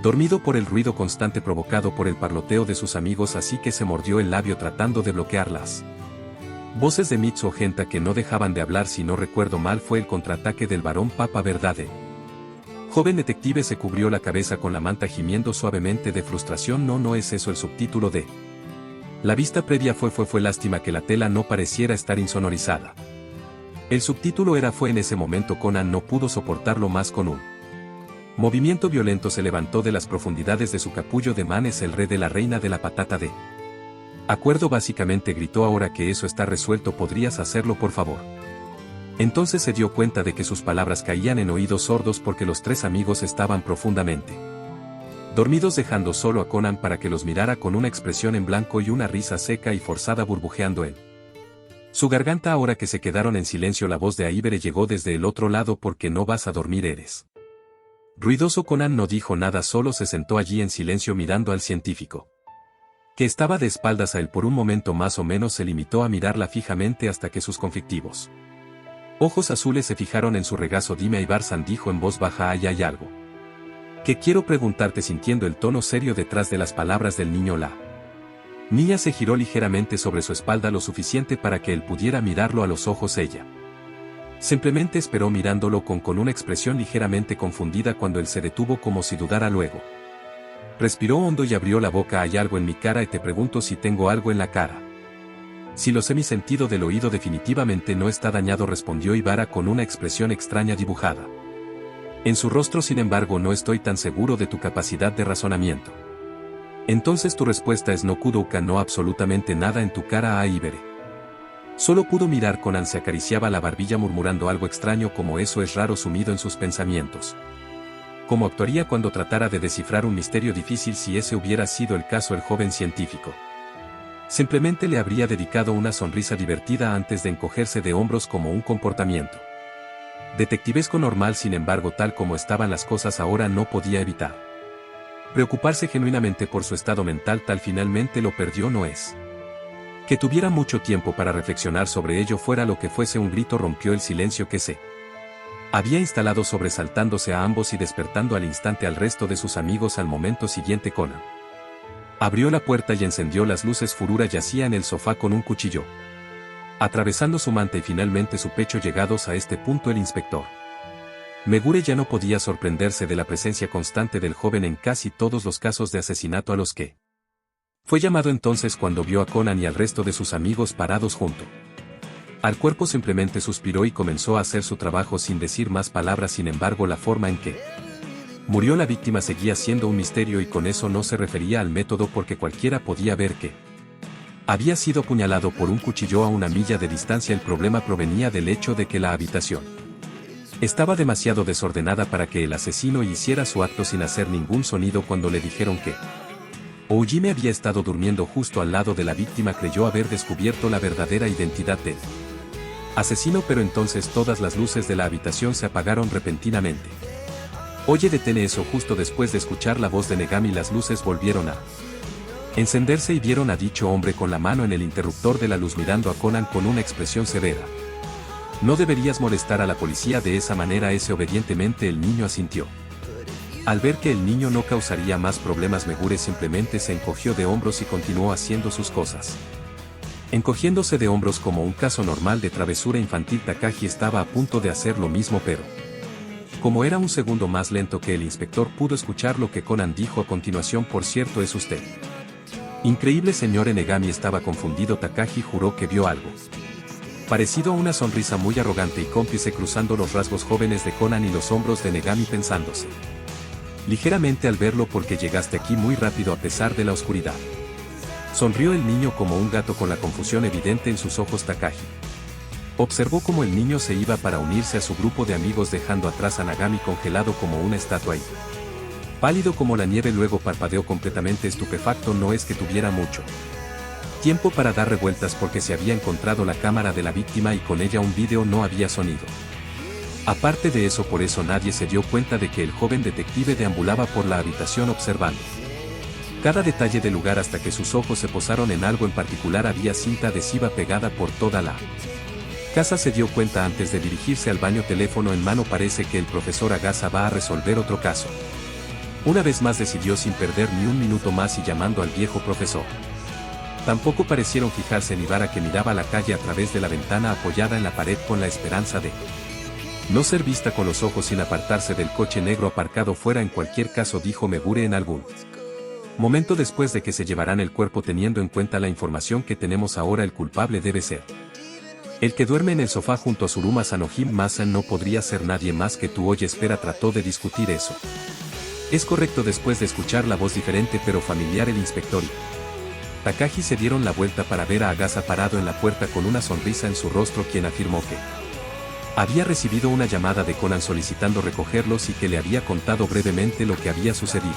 dormido por el ruido constante provocado por el parloteo de sus amigos, así que se mordió el labio tratando de bloquear las voces de Mitsu Genta, que no dejaban de hablar. Si no recuerdo mal, fue el contraataque del varón Papa, ¿verdad? Joven detective se cubrió la cabeza con la manta, gimiendo suavemente de frustración. No es eso el subtítulo de la vista previa. Fue lástima que la tela no pareciera estar insonorizada. El subtítulo era fue. En ese momento Conan no pudo soportarlo más. Con un movimiento violento se levantó de las profundidades de su capullo de manes. El rey de la reina de la patata de acuerdo, básicamente gritó. Ahora que eso está resuelto, ¿podrías hacerlo, por favor? Entonces se dio cuenta de que sus palabras caían en oídos sordos, porque los 3 amigos estaban profundamente dormidos, dejando solo a Conan para que los mirara con una expresión en blanco y una risa seca y forzada burbujeando en su garganta. Ahora que se quedaron en silencio, la voz de Aibere llegó desde el otro lado. ¿Por qué no vas a dormir? Eres ruidoso. Conan no dijo nada, solo se sentó allí en silencio mirando al científico, que estaba de espaldas a él. Por un momento más o menos se limitó a mirarla fijamente hasta que sus conflictivos ojos azules se fijaron en su regazo. Dime, Ibar-san, dijo en voz baja, hay algo que quiero preguntarte, sintiendo el tono serio detrás de las palabras del niño. La niña se giró ligeramente sobre su espalda, lo suficiente para que él pudiera mirarlo a los ojos. Ella simplemente esperó mirándolo con una expresión ligeramente confundida cuando él se detuvo, como si dudara. Luego respiró hondo y abrió la boca. Hay algo en mi cara y te pregunto si tengo algo en la cara. Si lo sé, mi sentido del oído definitivamente no está dañado, respondió Ibara con una expresión extraña dibujada en su rostro. Sin embargo, no estoy tan seguro de tu capacidad de razonamiento. Entonces tu respuesta es no. Kudoka, no, absolutamente nada en tu cara. Aibere solo pudo mirar. Conan se acariciaba la barbilla murmurando algo extraño como eso es raro, sumido en sus pensamientos. ¿Cómo actuaría cuando tratara de descifrar un misterio difícil? Si ese hubiera sido el caso, el joven científico simplemente le habría dedicado una sonrisa divertida antes de encogerse de hombros, como un comportamiento detectivesco normal. Sin embargo, tal como estaban las cosas ahora, no podía evitar preocuparse genuinamente por su estado mental. Tal finalmente lo perdió. No es que tuviera mucho tiempo para reflexionar sobre ello. Fuera lo que fuese, un grito rompió el silencio que se había instalado, sobresaltándose a ambos y despertando al instante al resto de sus amigos. Al momento siguiente, Conan abrió la puerta y encendió las luces. Furura yacía en el sofá con un cuchillo atravesando su manta y finalmente su pecho. Llegados a este punto, el inspector Megure ya no podía sorprenderse de la presencia constante del joven en casi todos los casos de asesinato a los que fue llamado. Entonces, cuando vio a Conan y al resto de sus amigos parados junto al cuerpo, simplemente suspiró y comenzó a hacer su trabajo sin decir más palabras. Sin embargo, la forma en que murió la víctima seguía siendo un misterio, y con eso no se refería al método, porque cualquiera podía ver que había sido apuñalado por un cuchillo a 1 milla de distancia. El problema provenía del hecho de que la habitación estaba demasiado desordenada para que el asesino hiciera su acto sin hacer ningún sonido. Cuando le dijeron que Ojime había estado durmiendo justo al lado de la víctima, creyó haber descubierto la verdadera identidad del asesino, pero entonces todas las luces de la habitación se apagaron repentinamente. Oye, detén eso. Justo después de escuchar la voz de Negami, las luces volvieron a encenderse y vieron a dicho hombre con la mano en el interruptor de la luz mirando a Conan con una expresión severa. No deberías molestar a la policía de esa manera. Obedientemente el niño asintió. Al ver que el niño no causaría más problemas, Megure simplemente se encogió de hombros y continuó haciendo sus cosas. Encogiéndose de hombros como un caso normal de travesura infantil, Takagi estaba a punto de hacer lo mismo, pero como era un segundo más lento que el inspector, pudo escuchar lo que Conan dijo a continuación. Por cierto, ¿es usted? Increíble, señor Enegami estaba confundido. Takagi juró que vio algo parecido a una sonrisa muy arrogante y cómplice cruzando los rasgos jóvenes de Conan y los hombros de Negami, pensándose ligeramente al verlo: porque llegaste aquí muy rápido a pesar de la oscuridad. Sonrió el niño como un gato con la confusión evidente en sus ojos. Takagi observó cómo el niño se iba para unirse a su grupo de amigos, dejando atrás a Nagami congelado como una estatua y pálido como la nieve. Luego parpadeó completamente estupefacto. No es que tuviera mucho tiempo para dar revueltas, porque se había encontrado la cámara de la víctima y con ella un vídeo. No había sonido. Aparte de eso, por eso nadie se dio cuenta de que el joven detective deambulaba por la habitación observando cada detalle del lugar hasta que sus ojos se posaron en algo en particular. Había cinta adhesiva pegada por toda la casa. Se dio cuenta antes de dirigirse al baño, teléfono en mano. Parece que el profesor Agasa va a resolver otro caso. Una vez más decidió sin perder ni un minuto más y llamando al viejo profesor. Tampoco parecieron fijarse en Ibara, que miraba a la calle a través de la ventana apoyada en la pared con la esperanza de no ser vista con los ojos sin apartarse del coche negro aparcado fuera. En cualquier caso, dijo Megure en algún momento después de que se llevarán el cuerpo, teniendo en cuenta la información que tenemos ahora, el culpable debe ser el que duerme en el sofá junto a Suruma Sanohim Masan. No podría ser nadie más que tú. Oye, espera, trató de discutir eso. Es correcto. Después de escuchar la voz diferente pero familiar, el inspector y Takagi se dieron la vuelta para ver a Agasa parado en la puerta con una sonrisa en su rostro, quien afirmó que había recibido una llamada de Conan solicitando recogerlos y que le había contado brevemente lo que había sucedido.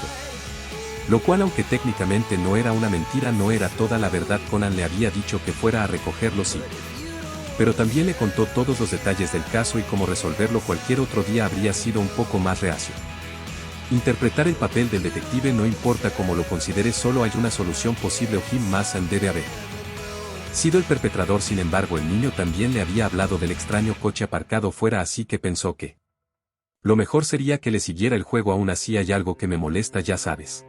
Lo cual, aunque técnicamente no era una mentira, no era toda la verdad. Conan le había dicho que fuera a recogerlos pero también le contó todos los detalles del caso y cómo resolverlo. Cualquier otro día habría sido un poco más reacio. Interpretar el papel del detective. No importa cómo lo consideres, solo hay una solución posible. Ojim Masan debe haber sido el perpetrador. Sin embargo, el niño también le había hablado del extraño coche aparcado fuera, así que pensó que lo mejor sería que le siguiera el juego. Aún así hay algo que me molesta, ya sabes.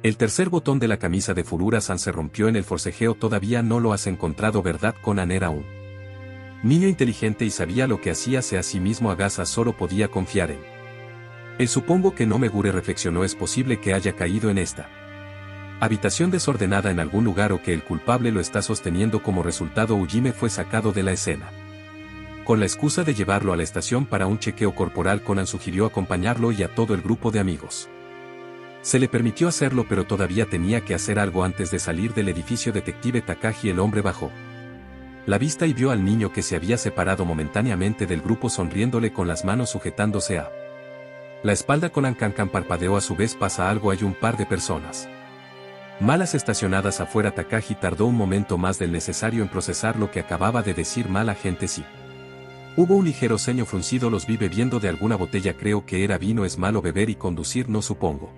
El tercer botón de la camisa de Furura-san se rompió en el forcejeo. Todavía no lo has encontrado, ¿verdad? Conan era un niño inteligente y sabía lo que hacía. A sí mismo Agasa solo podía confiar en él. Supongo que no. Megure reflexionó. Es posible que haya caído en esta habitación desordenada en algún lugar, o que el culpable lo está sosteniendo. Como resultado, Ujime fue sacado de la escena. Con la excusa de llevarlo a la estación para un chequeo corporal, Conan sugirió acompañarlo y a todo el grupo de amigos. Se le permitió hacerlo, pero todavía tenía que hacer algo antes de salir del edificio. Detective Takagi. El hombre bajó la vista y vio al niño que se había separado momentáneamente del grupo, sonriéndole con las manos sujetándose a la espalda. Conan Cancan parpadeó. A su vez, pasa algo. Hay un par de personas malas estacionadas afuera. Takagi tardó un momento más del necesario en procesar lo que acababa de decir. Mala gente, sí. Hubo un ligero ceño fruncido. Los vi bebiendo de alguna botella. Creo que era vino. Es malo beber y conducir, no supongo.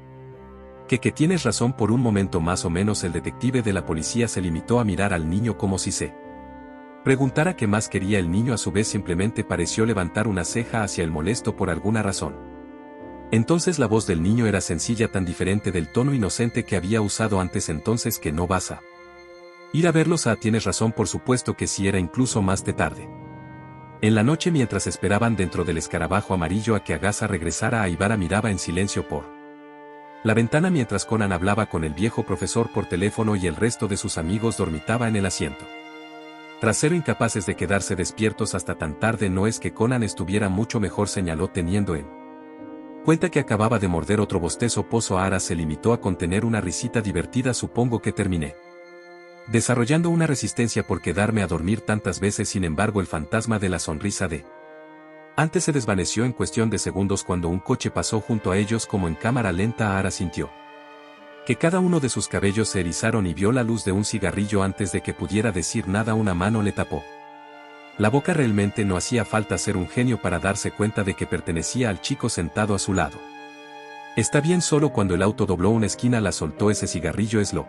Que tienes razón. Por un momento más o menos el detective de la policía se limitó a mirar al niño como si se preguntara qué más quería. El niño a su vez simplemente pareció levantar una ceja hacia el molesto por alguna razón. Entonces la voz del niño era sencilla, tan diferente del tono inocente que había usado antes. Entonces, ¿que no vas a ir a verlos? Tienes razón, por supuesto que sí. Era incluso más de tarde. En la noche, mientras esperaban dentro del escarabajo amarillo a que Agasa regresara, Ibara miraba en silencio por la ventana mientras Conan hablaba con el viejo profesor por teléfono y el resto de sus amigos dormitaba en el asiento trasero, incapaces de quedarse despiertos hasta tan tarde. No es que Conan estuviera mucho mejor, señaló teniendo en cuenta que acababa de morder otro bostezo. Pozo Ara se limitó a contener una risita divertida. Supongo que terminé desarrollando una resistencia por quedarme a dormir tantas veces. Sin embargo, el fantasma de la sonrisa de antes se desvaneció en cuestión de segundos cuando un coche pasó junto a ellos como en cámara lenta. Ara sintió que cada uno de sus cabellos se erizaron y vio la luz de un cigarrillo. Antes de que pudiera decir nada, una mano le tapó la boca. Realmente no hacía falta ser un genio para darse cuenta de que pertenecía al chico sentado a su lado. Está bien. Solo cuando el auto dobló una esquina la soltó. Ese cigarrillo es lo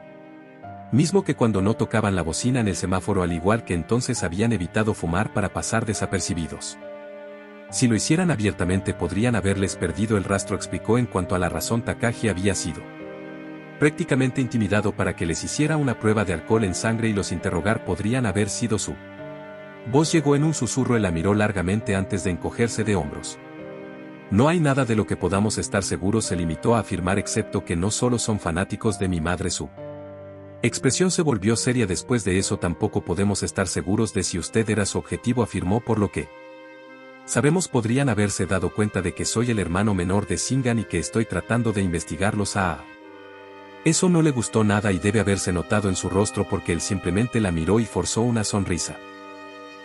Mismo que cuando no tocaban la bocina en el semáforo, al igual que entonces habían evitado fumar para pasar desapercibidos. Si lo hicieran abiertamente podrían haberles perdido el rastro, explicó. En cuanto a la razón, Takagi había sido prácticamente intimidado para que les hiciera una prueba de alcohol en sangre y los interrogar podrían haber sido su voz llegó en un susurro. Él la miró largamente antes de encogerse de hombros. No hay nada de lo que podamos estar seguros, se limitó a afirmar, excepto que no solo son fanáticos de mi madre. Su expresión se volvió seria. Después de eso tampoco podemos estar seguros de si usted era su objetivo, afirmó. Por lo que sabemos podrían haberse dado cuenta de que soy el hermano menor de Shingan y que estoy tratando de investigarlos. Eso no le gustó nada y debe haberse notado en su rostro, porque él simplemente la miró y forzó una sonrisa.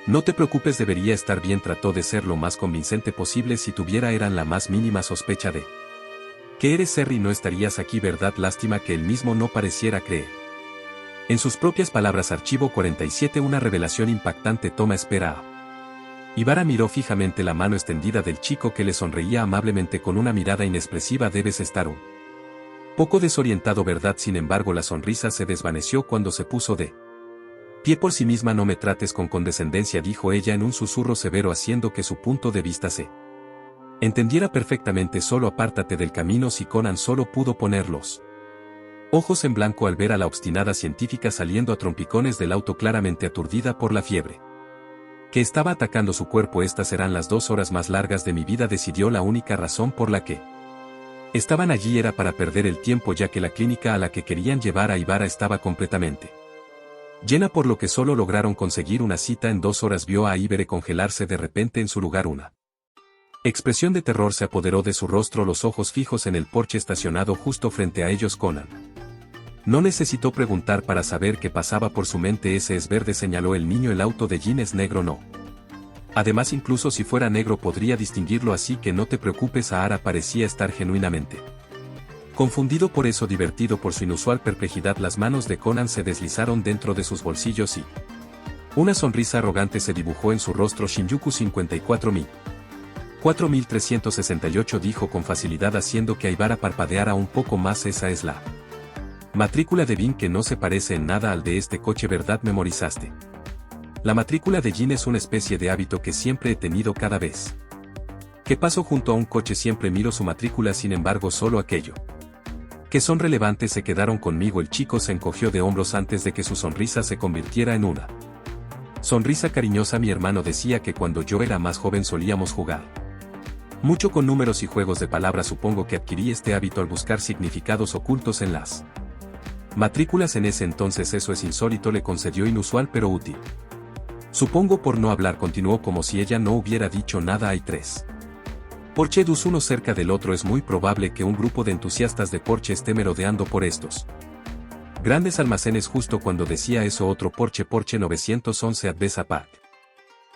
No te preocupes, debería estar bien, trató de ser lo más convincente posible. Si tuviera eran la más mínima sospecha de que eres Serry no estarías aquí, ¿verdad? Lástima que él mismo no pareciera creer en sus propias palabras. Archivo 47. Una revelación impactante. Toma espera. Ibara miró fijamente la mano extendida del chico, que le sonreía amablemente con una mirada inexpresiva. Debes estar un poco desorientado, ¿verdad? Sin embargo, la sonrisa se desvaneció cuando se puso de pie por sí misma. No me trates con condescendencia, dijo ella en un susurro severo, haciendo que su punto de vista se entendiera perfectamente. Solo apártate del camino. Si Conan solo pudo poner los ojos en blanco al ver a la obstinada científica saliendo a trompicones del auto, claramente aturdida por la fiebre que estaba atacando su cuerpo. Estas serán las 2 horas más largas de mi vida, decidió. La única razón por la que estaban allí era para perder el tiempo, ya que la clínica a la que querían llevar a Ibara estaba completamente llena, por lo que solo lograron conseguir una cita en 2 horas. Vio a Ibere congelarse de repente en su lugar. Una expresión de terror se apoderó de su rostro, los ojos fijos en el porche estacionado justo frente a ellos. Conan no necesitó preguntar para saber qué pasaba por su mente. Ese es verde, señaló el niño. El auto de Jin es negro, ¿no? Además, incluso si fuera negro podría distinguirlo, así que no te preocupes. Ahara parecía estar genuinamente confundido, por eso divertido por su inusual perplejidad. Las manos de Conan se deslizaron dentro de sus bolsillos y una sonrisa arrogante se dibujó en su rostro. Shinjuku 44.368, dijo con facilidad, haciendo que Ibara parpadeara un poco más. Esa es la matrícula de Vin, que no se parece en nada al de este coche, ¿verdad? Memorizaste. La matrícula de Jin es una especie de hábito que siempre he tenido. Cada vez que paso junto a un coche siempre miro su matrícula. Sin embargo, solo aquello que son relevantes se quedaron conmigo. El chico se encogió de hombros antes de que su sonrisa se convirtiera en una sonrisa cariñosa. Mi hermano decía que cuando yo era más joven solíamos jugar mucho con números y juegos de palabras. Supongo que adquirí este hábito al buscar significados ocultos en las matrículas en ese entonces. Eso es insólito, le concedió. Inusual pero útil. Supongo, por no hablar, continuó como si ella no hubiera dicho nada. Hay 3 Porsche-dus uno cerca del otro. Es muy probable que un grupo de entusiastas de Porsche esté merodeando por estos grandes almacenes. Justo cuando decía eso, otro Porsche 911 Advesa Park.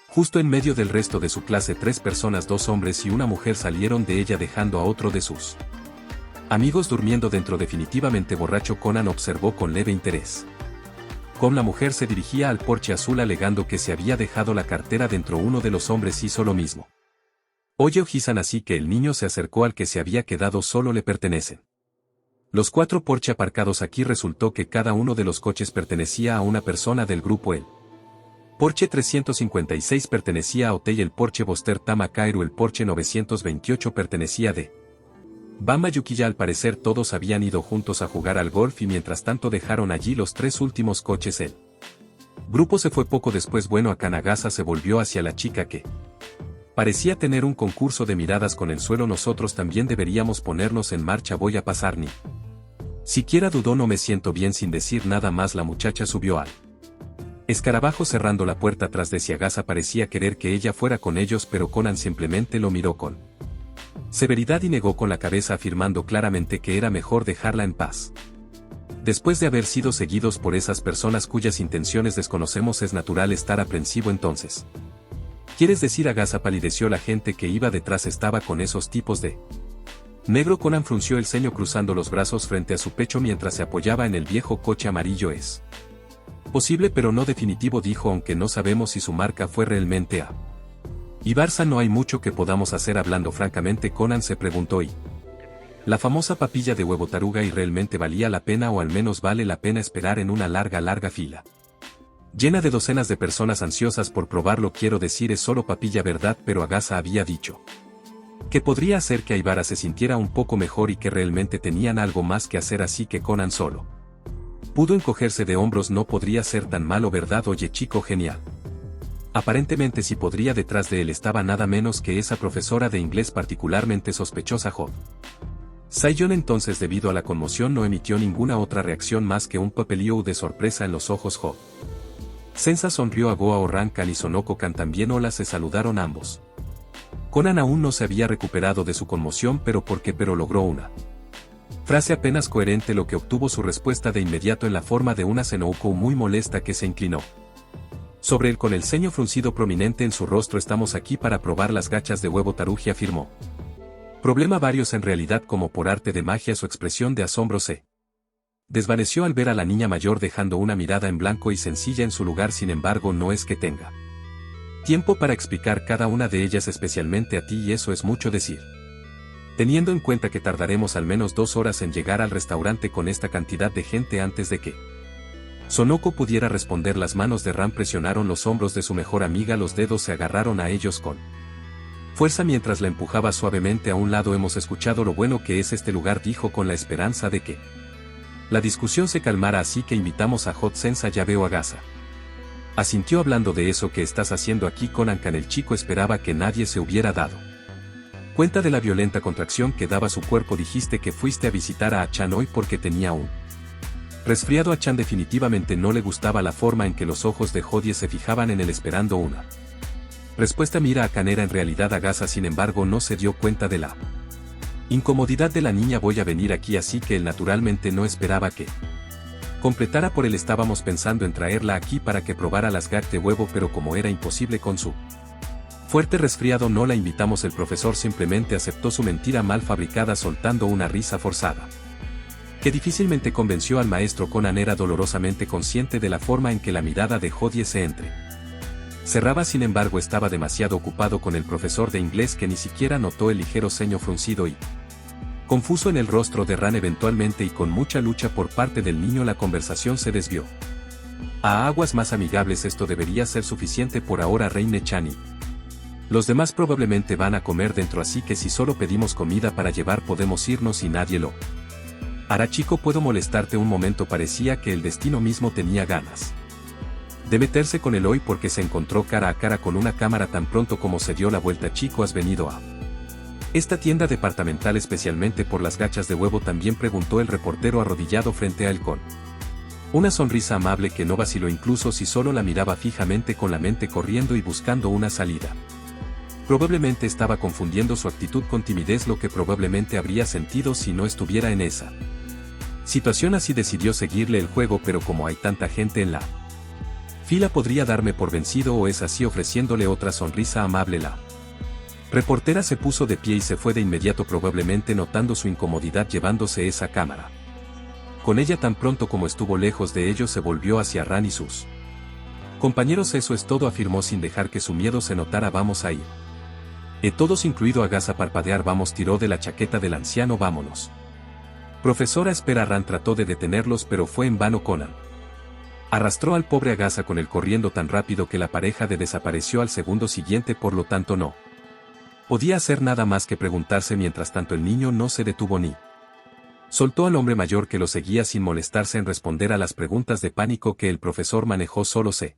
Justo en medio del resto de su clase, 3 personas, 2 hombres y una mujer, salieron de ella dejando a otro de sus amigos durmiendo dentro. Definitivamente borracho, Conan observó con leve interés. Con la mujer se dirigía al Porsche azul alegando que se había dejado la cartera dentro. Uno de los hombres hizo lo mismo. Oye, Ojisan, así que el niño se acercó al que se había quedado solo. Le pertenecen los 4 Porsche aparcados aquí. Resultó que cada uno de los coches pertenecía a una persona del grupo. El Porsche 356 pertenecía a Otei, el Porsche Boster Tamakairu, el Porsche 928 pertenecía de Bamba Yukiya. Al parecer todos habían ido juntos a jugar al golf y mientras tanto dejaron allí los 3 últimos coches. El grupo se fue poco después. Bueno, a Kanagasa se volvió hacia la chica, que parecía tener un concurso de miradas con el suelo. Nosotros también deberíamos ponernos en marcha. Voy a pasar. Ni siquiera dudó. No me siento bien. Sin decir nada más, la muchacha subió al escarabajo, cerrando la puerta tras de sí. Agasa parecía querer que ella fuera con ellos, pero Conan simplemente lo miró con severidad y negó con la cabeza, afirmando claramente que era mejor dejarla en paz. Después de haber sido seguidos por esas personas cuyas intenciones desconocemos, es natural estar aprensivo. Entonces, ¿quieres decir? Agasa palideció. La gente que iba detrás estaba con esos tipos de negro. Conan frunció el ceño cruzando los brazos frente a su pecho mientras se apoyaba en el viejo coche amarillo. Es posible pero no definitivo, dijo, aunque no sabemos si su marca fue realmente A. Y Barça, no hay mucho que podamos hacer. Hablando francamente, Conan se preguntó, ¿y La famosa papilla de huevo taruga, y realmente valía la pena, o al menos vale la pena esperar en una larga fila. Llena de docenas de personas ansiosas por probarlo. Quiero decir, es solo papilla, ¿verdad? Pero Agasa había dicho que podría hacer que Aibara se sintiera un poco mejor y que realmente tenían algo más que hacer, así que Conan solo pudo encogerse de hombros. No podría ser tan malo, ¿verdad? Oye, chico genial. Aparentemente sí podría. Detrás de él estaba nada menos que esa profesora de inglés particularmente sospechosa, Hod Sayon. Entonces, debido a la conmoción, no emitió ninguna otra reacción más que un papelillo de sorpresa en los ojos. Hod Sensa sonrió a Goa Orankan y Sonoko-kan también. Hola, se saludaron ambos. Conan aún no se había recuperado de su conmoción, pero logró una frase apenas coherente, lo que obtuvo su respuesta de inmediato en la forma de una Senoukou muy molesta que se inclinó sobre él con el ceño fruncido prominente en su rostro. Estamos aquí para probar las gachas de huevo taruji, afirmó. Problema varios. En realidad, como por arte de magia, su expresión de asombro se desvaneció al ver a la niña mayor, dejando una mirada en blanco y sencilla en su lugar. Sin embargo, no es que tenga tiempo para explicar cada una de ellas, especialmente a ti, y eso es mucho decir, teniendo en cuenta que tardaremos al menos 2 horas en llegar al restaurante con esta cantidad de gente. Antes de que Sonoko pudiera responder, las manos de Ran presionaron los hombros de su mejor amiga. Los dedos se agarraron a ellos con fuerza mientras la empujaba suavemente a un lado. Hemos escuchado lo bueno que es este lugar, dijo con la esperanza de que la discusión se calmara, así que invitamos a Hod Sensa. Ya veo, Agasa asintió. Hablando de eso, ¿qué estás haciendo aquí? Conan-kan, el chico esperaba que nadie se hubiera dado cuenta de la violenta contracción que daba su cuerpo. Dijiste que fuiste a visitar a Achan hoy porque tenía un resfriado. A Chan definitivamente no le gustaba la forma en que los ojos de Hodie se fijaban en él esperando una respuesta. Mira, a Kanera. En realidad, Agasa, sin embargo, no se dio cuenta de la incomodidad de la niña. Voy a venir aquí, así que él naturalmente no esperaba que completara por él. Estábamos pensando en traerla aquí para que probara las gach de huevo, pero como era imposible con su fuerte resfriado, no la invitamos. El profesor simplemente aceptó su mentira mal fabricada, soltando una risa forzada que difícilmente convenció al maestro. Conan era dolorosamente consciente de la forma en que la mirada de Hodie se cerraba. Sin embargo, estaba demasiado ocupado con el profesor de inglés que ni siquiera notó el ligero ceño fruncido y confuso en el rostro de Ran. Eventualmente, y con mucha lucha por parte del niño, la conversación se desvió a aguas más amigables. Esto debería ser suficiente por ahora, Reine Chani. Los demás probablemente van a comer dentro, así que si solo pedimos comida para llevar podemos irnos y nadie lo hará. Chico, ¿puedo molestarte un momento? Parecía que el destino mismo tenía ganas de meterse con él hoy, porque se encontró cara a cara con una cámara tan pronto como se dio la vuelta. Chico, ¿has venido a esta tienda departamental especialmente por las gachas de huevo? También preguntó el reportero arrodillado frente a él con una sonrisa amable que no vaciló incluso si solo la miraba fijamente, con la mente corriendo y buscando una salida. Probablemente estaba confundiendo su actitud con timidez, lo que probablemente habría sentido si no estuviera en esa situación. Así decidió seguirle el juego, pero como hay tanta gente en la fila, podría darme por vencido, ¿o es así? Ofreciéndole otra sonrisa amable, la reportera se puso de pie y se fue de inmediato, probablemente notando su incomodidad llevándose esa cámara con ella. Tan pronto como estuvo lejos de ellos, se volvió hacia Ran y sus compañeros. Eso es todo, afirmó sin dejar que su miedo se notara. Vamos a ir. Todos, incluido Agasa, parpadear. Vamos, tiró de la chaqueta del anciano. Vámonos. Profesora, espera. Ran trató de detenerlos, pero fue en vano. Conan arrastró al pobre Agasa con él corriendo tan rápido que la pareja desapareció al segundo siguiente, por lo tanto no podía hacer nada más que preguntarse. Mientras tanto, el niño no se detuvo ni soltó al hombre mayor que lo seguía sin molestarse en responder a las preguntas de pánico que el profesor manejó. Solo se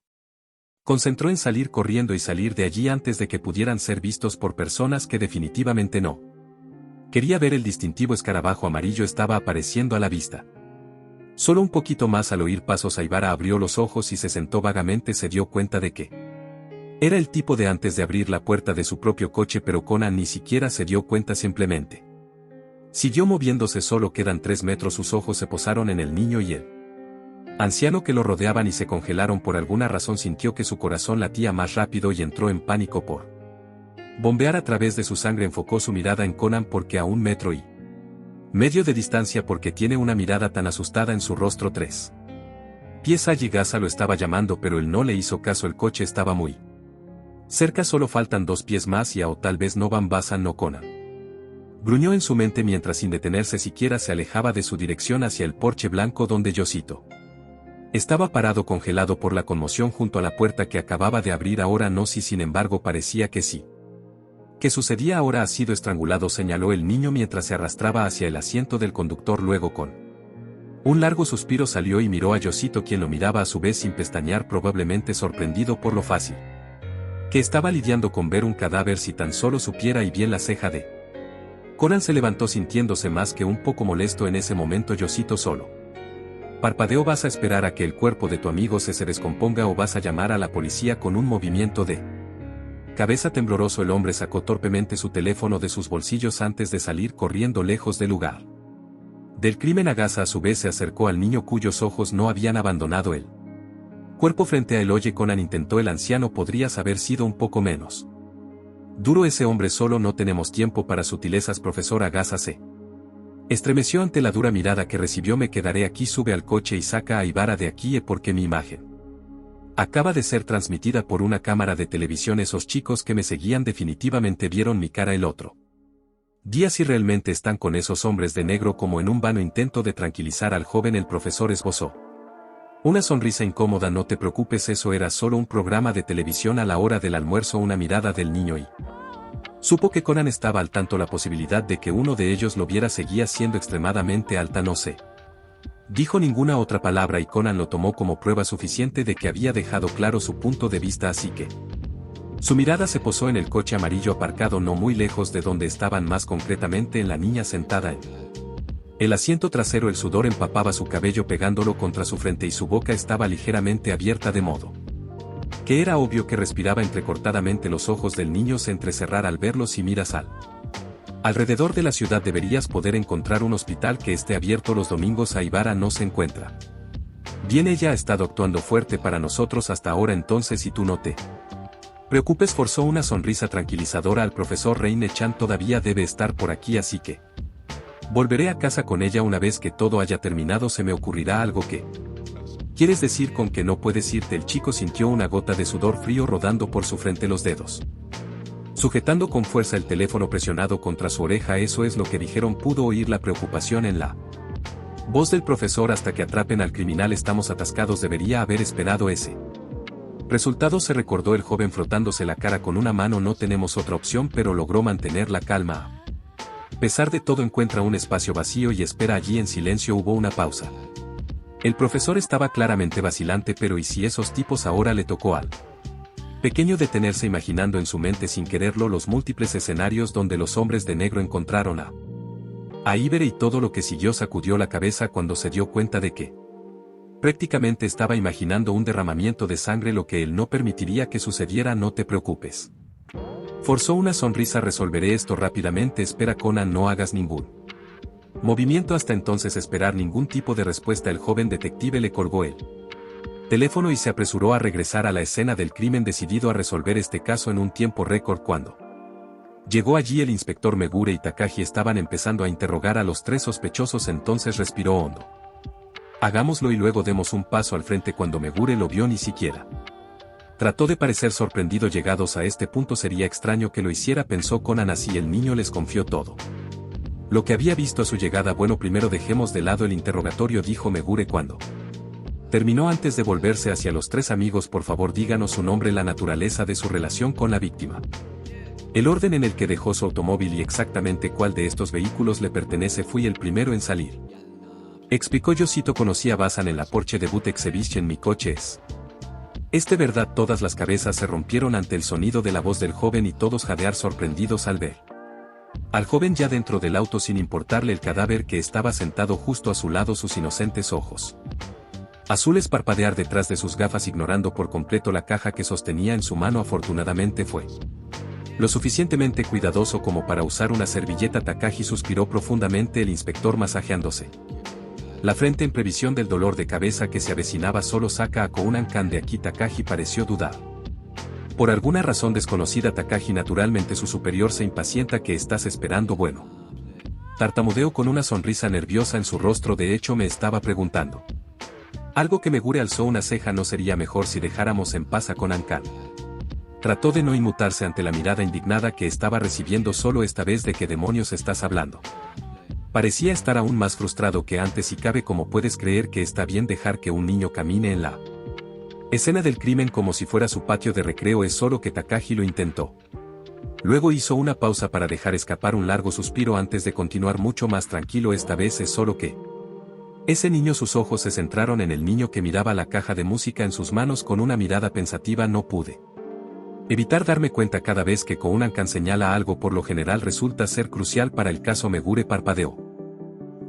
concentró en salir corriendo y salir de allí antes de que pudieran ser vistos por personas que definitivamente no quería ver. El distintivo escarabajo amarillo estaba apareciendo a la vista. Solo un poquito más. Al oír pasos, Aibara abrió los ojos y se sentó vagamente. Se dio cuenta de que era el tipo de antes de abrir la puerta de su propio coche, pero Conan ni siquiera se dio cuenta. Simplemente siguió moviéndose. Solo quedan 3 metros. Sus ojos se posaron en el niño y el anciano que lo rodeaban y se congelaron. Por alguna razón sintió que su corazón latía más rápido y entró en pánico por bombear a través de su sangre. Enfocó su mirada en Conan porque a 1,5 metros de distancia, porque tiene una mirada tan asustada en su rostro. 3 pies. Agasa lo estaba llamando, pero él no le hizo caso. El coche estaba muy cerca. Solo faltan 2 pies más y o tal vez no van. Basan, no. Conan Gruñó en su mente mientras sin detenerse siquiera se alejaba de su dirección hacia el porche blanco donde Yosito estaba parado congelado por la conmoción junto a la puerta que acababa de abrir. Ahora no, si sin embargo parecía que sí. ¿Qué sucedía ahora? Ha sido estrangulado, señaló el niño mientras se arrastraba hacia el asiento del conductor. Luego con un largo suspiro salió y miró a Yosito, quien lo miraba a su vez sin pestañear, probablemente sorprendido por lo fácil que estaba lidiando con ver un cadáver. Si tan solo supiera. Y bien, la ceja de Conan se levantó sintiéndose más que un poco molesto en ese momento. Yosito solo parpadeó. ¿Vas a esperar a que el cuerpo de tu amigo se descomponga o vas a llamar a la policía? Con un movimiento de cabeza tembloroso el hombre sacó torpemente su teléfono de sus bolsillos antes de salir corriendo lejos del lugar del crimen. Agasa a su vez se acercó al niño cuyos ojos no habían abandonado el cuerpo frente a él. Oye, Conan, intentó el anciano, podrías haber sido un poco menos duro. Ese hombre solo. No tenemos tiempo para sutilezas, profesor. Agasa se estremeció ante la dura mirada que recibió. Me quedaré aquí. Sube al coche y saca a Ibarra de aquí, porque mi imagen acaba de ser transmitida por una cámara de televisión. Esos chicos que me seguían definitivamente vieron mi cara el otro día. Si realmente están con esos hombres de negro. Como en un vano intento de tranquilizar al joven, el profesor esbozó una sonrisa incómoda. No te preocupes, eso era solo un programa de televisión a la hora del almuerzo. Una mirada del niño y supo que Conan estaba al tanto. La posibilidad de que uno de ellos lo viera seguía siendo extremadamente alta. No sé. Dijo ninguna otra palabra y Conan lo tomó como prueba suficiente de que había dejado claro su punto de vista, así que su mirada se posó en el coche amarillo aparcado no muy lejos de donde estaban, más concretamente en la niña sentada en el asiento trasero. El sudor empapaba su cabello pegándolo contra su frente y su boca estaba ligeramente abierta, de modo que era obvio que respiraba entrecortadamente. Los ojos del niño se entrecerraron al verlo. Si miras alrededor de la ciudad deberías poder encontrar un hospital que esté abierto los domingos. A Ibarra no se encuentra bien. Ella ha estado actuando fuerte para nosotros hasta ahora, entonces, y tú no te preocupes. Forzó una sonrisa tranquilizadora al profesor. Reine-chan todavía debe estar por aquí, así que volveré a casa con ella una vez que todo haya terminado. Se me ocurrirá algo. ¿Qué quieres decir con que no puedes irte? El chico sintió una gota de sudor frío rodando por su frente, los dedos sujetando con fuerza el teléfono presionado contra su oreja. Eso es lo que dijeron. Pudo oír la preocupación en la voz del profesor. Hasta que atrapen al criminal estamos atascados. Debería haber esperado ese resultado, se recordó el joven frotándose la cara con una mano. No tenemos otra opción, pero logró mantener la calma. A pesar de todo encuentra un espacio vacío y espera allí en silencio. Hubo una pausa. El profesor estaba claramente vacilante. Pero ¿y si esos tipos ahora? Le tocó al pequeño detenerse, imaginando en su mente sin quererlo los múltiples escenarios donde los hombres de negro encontraron a Ibarra y todo lo que siguió. Sacudió la cabeza cuando se dio cuenta de que prácticamente estaba imaginando un derramamiento de sangre, lo que él no permitiría que sucediera. No te preocupes. Forzó una sonrisa. Resolveré esto rápidamente. Espera, Conan, no hagas ningún movimiento hasta entonces. Esperar ningún tipo de respuesta. El joven detective le colgó el teléfono y se apresuró a regresar a la escena del crimen, decidido a resolver este caso en un tiempo récord. Cuando llegó allí, el inspector Megure y Takashi estaban empezando a interrogar a los tres sospechosos. Entonces respiró hondo. Hagámoslo y luego demos un paso al frente. Cuando Megure lo vio, ni siquiera trató de parecer sorprendido. Llegados a este punto sería extraño que lo hiciera, pensó Conan. Así el niño les confió todo lo que había visto a su llegada. Bueno, primero dejemos de lado el interrogatorio, dijo Megure cuando terminó. Antes de volverse hacia los tres amigos, por favor díganos su nombre, la naturaleza de su relación con la víctima, el orden en el que dejó su automóvil y exactamente cuál de estos vehículos le pertenece. Fui el primero en salir, explicó Yosito. Conocí a Basan en la Porsche de Debut Exhibition. Mi coche es verdad. Todas las cabezas se rompieron ante el sonido de la voz del joven y todos jadear sorprendidos al ver al joven ya dentro del auto, sin importarle el cadáver que estaba sentado justo a su lado. Sus inocentes ojos azules parpadear detrás de sus gafas, ignorando por completo la caja que sostenía en su mano. Afortunadamente fue lo suficientemente cuidadoso como para usar una servilleta. Takashi suspiró profundamente, el inspector masajeándose la frente en previsión del dolor de cabeza que se avecinaba. Solo saca a Kounan-kan de aquí. Takashi pareció dudar. Por alguna razón desconocida. Takashi, naturalmente su superior se impacienta. ¿Qué estás esperando? Bueno, tartamudeó con una sonrisa nerviosa en su rostro. De hecho me estaba preguntando algo. Que Megure alzó una ceja. ¿No sería mejor si dejáramos en paz a Kounan-kan? Trató de no inmutarse ante la mirada indignada que estaba recibiendo solo esta vez. ¿De qué demonios estás hablando? Parecía estar aún más frustrado que antes. Y cabe, ¿cómo puedes creer que está bien dejar que un niño camine en la escena del crimen como si fuera su patio de recreo? Es solo que Takagi lo intentó. Luego hizo una pausa para dejar escapar un largo suspiro antes de continuar mucho más tranquilo. Esta vez es solo que ese niño. Sus ojos se centraron en el niño que miraba la caja de música en sus manos con una mirada pensativa. No pude evitar darme cuenta cada vez que Konan-kan señala algo, por lo general resulta ser crucial para el caso. Megure parpadeó.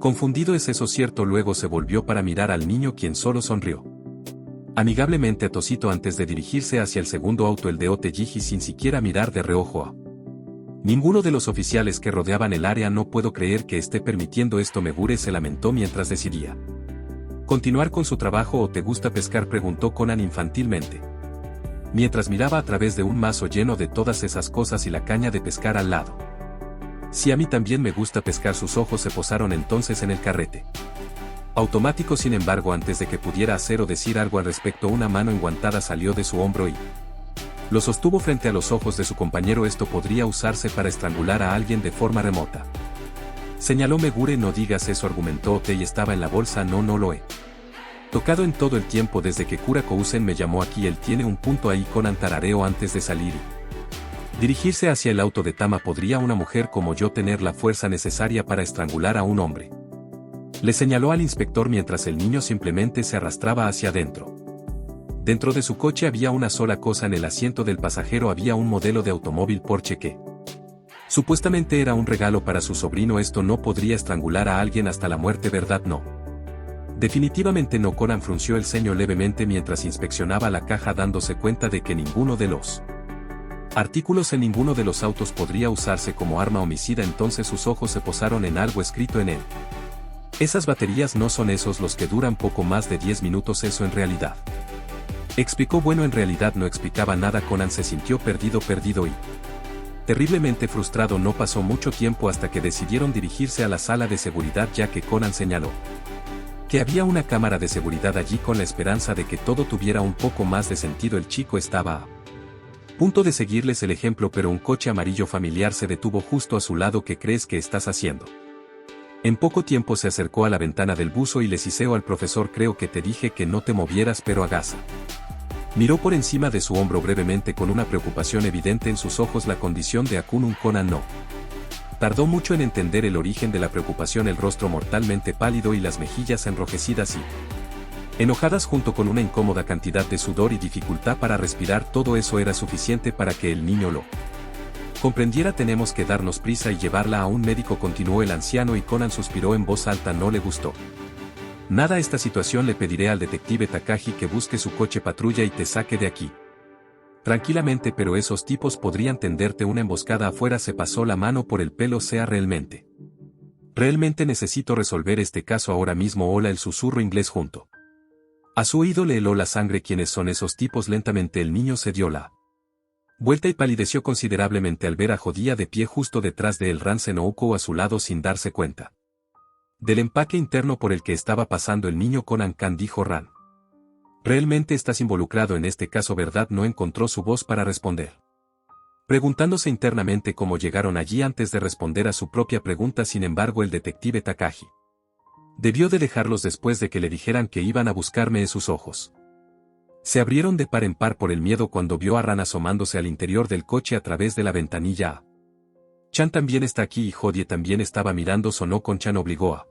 Confundido. ¿Es eso cierto? Luego se volvió para mirar al niño, quien solo sonrió amigablemente a Tosito antes de dirigirse hacia el segundo auto, el de Otejiji, sin siquiera mirar de reojo a ninguno de los oficiales que rodeaban el área. No puedo creer que esté permitiendo esto. Megure se lamentó mientras decidía continuar con su trabajo. ¿O te gusta pescar?, preguntó Konan infantilmente, mientras miraba a través de un mazo lleno de todas esas cosas y la caña de pescar al lado. Sí, a mí también me gusta pescar. Sus ojos se posaron entonces en el carrete automático. Sin embargo, antes de que pudiera hacer o decir algo al respecto, una mano enguantada salió de su hombro y lo sostuvo frente a los ojos de su compañero. Esto podría usarse para estrangular a alguien de forma remota, señaló Megure. No digas eso, argumentó Otei. Estaba en la bolsa. No lo he tocado en todo el tiempo desde que Kurakousen me llamó aquí. Él tiene un punto ahí. Konan tarareó antes de salir y dirigirse hacia el auto de Tama. ¿Podría una mujer como yo tener la fuerza necesaria para estrangular a un hombre?, le señaló al inspector mientras el niño simplemente se arrastraba hacia adentro. Dentro de su coche había una sola cosa. En el asiento del pasajero había un modelo de automóvil Porsche que supuestamente era un regalo para su sobrino. Esto no podría estrangular a alguien hasta la muerte, ¿verdad? No. Definitivamente no. Konan frunció el ceño levemente mientras inspeccionaba la caja, dándose cuenta de que ninguno de los artículos en ninguno de los autos podría usarse como arma homicida. Entonces sus ojos se posaron en algo escrito en él. Esas baterías no son esos los que duran poco más de 10 minutos. Eso en realidad, explicó. Bueno, en realidad no explicaba nada. Konan se sintió perdido y terriblemente frustrado. No pasó mucho tiempo hasta que decidieron dirigirse a la sala de seguridad, ya que Konan señaló que había una cámara de seguridad allí con la esperanza de que todo tuviera un poco más de sentido. El chico estaba a punto de seguirles el ejemplo, pero un coche amarillo familiar se detuvo justo a su lado. ¿Qué crees que estás haciendo? En poco tiempo se acercó a la ventana del buzo y le siseó al profesor. Creo que te dije que no te movieras, pero Agasa miró por encima de su hombro brevemente con una preocupación evidente en sus ojos. La condición de Akunun. Konan no tardó mucho en entender el origen de la preocupación. El rostro mortalmente pálido y las mejillas enrojecidas y enojadas, junto con una incómoda cantidad de sudor y dificultad para respirar. Todo eso era suficiente para que el niño lo comprendiera. Tenemos que darnos prisa y llevarla a un médico, continuó el anciano, y Konan suspiró en voz alta. No le gustó nada esta situación. Le pediré al detective Takagi que busque su coche patrulla y te saque de aquí tranquilamente, pero esos tipos podrían tenderte una emboscada afuera. Se pasó la mano por el pelo. Realmente necesito resolver este caso ahora mismo. Hola, el susurro inglés junto a su oído le heló la sangre. ¿Quiénes son esos tipos? Lentamente el niño se dio la vuelta y palideció considerablemente al ver a Jodía de pie justo detrás de él. Ransen Ouko a su lado sin darse cuenta del empaque interno por el que estaba pasando el niño. Konan-kan, dijo Ran. Realmente estás involucrado en este caso, ¿verdad? No encontró su voz para responder, preguntándose internamente cómo llegaron allí antes de responder a su propia pregunta. Sin embargo, el detective Takagi debió de dejarlos después de que le dijeran que iban a buscarme. Sus ojos se abrieron de par en par por el miedo cuando vio a Ran asomándose al interior del coche a través de la ventanilla. Chan también está aquí y Jodie también estaba mirando. Sonó con Chan. Obligó a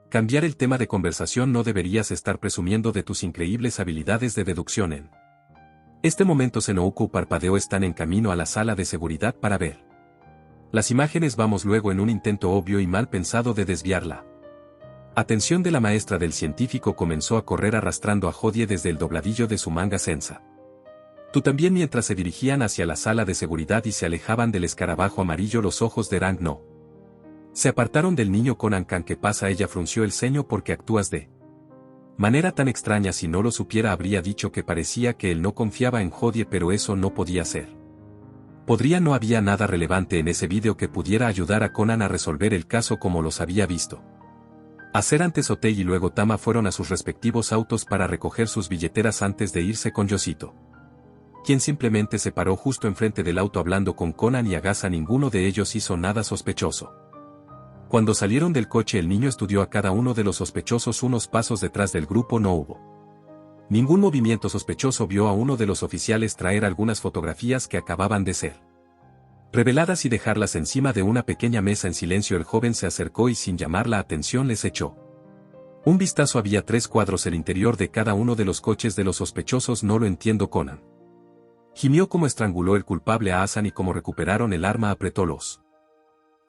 cambiar el tema de conversación. No deberías estar presumiendo de tus increíbles habilidades de deducción en este momento. Senouku parpadeó. Están en camino a la sala de seguridad para ver las imágenes. Vamos. Luego, en un intento obvio y mal pensado de desviar la atención de la maestra del científico, comenzó a correr arrastrando a Jodie desde el dobladillo de su manga sensa. Tú también. Mientras se dirigían hacia la sala de seguridad y se alejaban del escarabajo amarillo, los ojos de Rang no se apartaron del niño. Konan-kan, ¿qué pasa? Ella frunció el ceño. ¿Por qué actúas de manera tan extraña? Si no lo supiera habría dicho que parecía que él no confiaba en Jodie, pero eso no podía ser. No había nada relevante en ese vídeo que pudiera ayudar a Konan a resolver el caso como los había visto hacer antes. Otei y luego Tama fueron a sus respectivos autos para recoger sus billeteras antes de irse con Yoshito. quien simplemente se paró justo enfrente del auto hablando con Conan y Agasa. Ninguno de ellos hizo nada sospechoso. Cuando salieron del coche el niño estudió a cada uno de los sospechosos. Unos pasos detrás del grupo no hubo ningún movimiento sospechoso. Vio a uno de los oficiales traer algunas fotografías que acababan de ser reveladas y dejarlas encima de una pequeña mesa. En silencio el joven se acercó y sin llamar la atención les echó un vistazo. Había 3 cuadros el interior de cada uno de los coches de los sospechosos. No lo entiendo, Conan gimió. Como estranguló el culpable a Hassan y como recuperaron el arma apretó los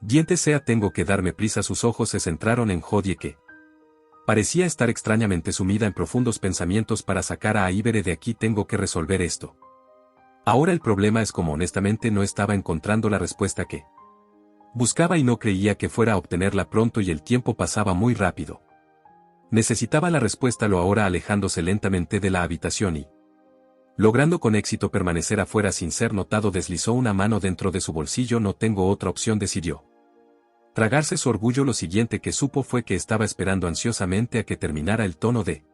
dientes. Tengo que darme prisa. Sus ojos se centraron en Jodie, que parecía estar extrañamente sumida en profundos pensamientos. Para sacar a Ibere de aquí tengo que resolver esto. Ahora el problema es como honestamente no estaba encontrando la respuesta que buscaba y no creía que fuera a obtenerla pronto y el tiempo pasaba muy rápido. Necesitaba la respuesta lo ahora. Alejándose lentamente de la habitación y logrando con éxito permanecer afuera sin ser notado, deslizó una mano dentro de su bolsillo. No tengo otra opción, decidió tragarse su orgullo. Lo siguiente que supo fue que estaba esperando ansiosamente a que terminara el tono de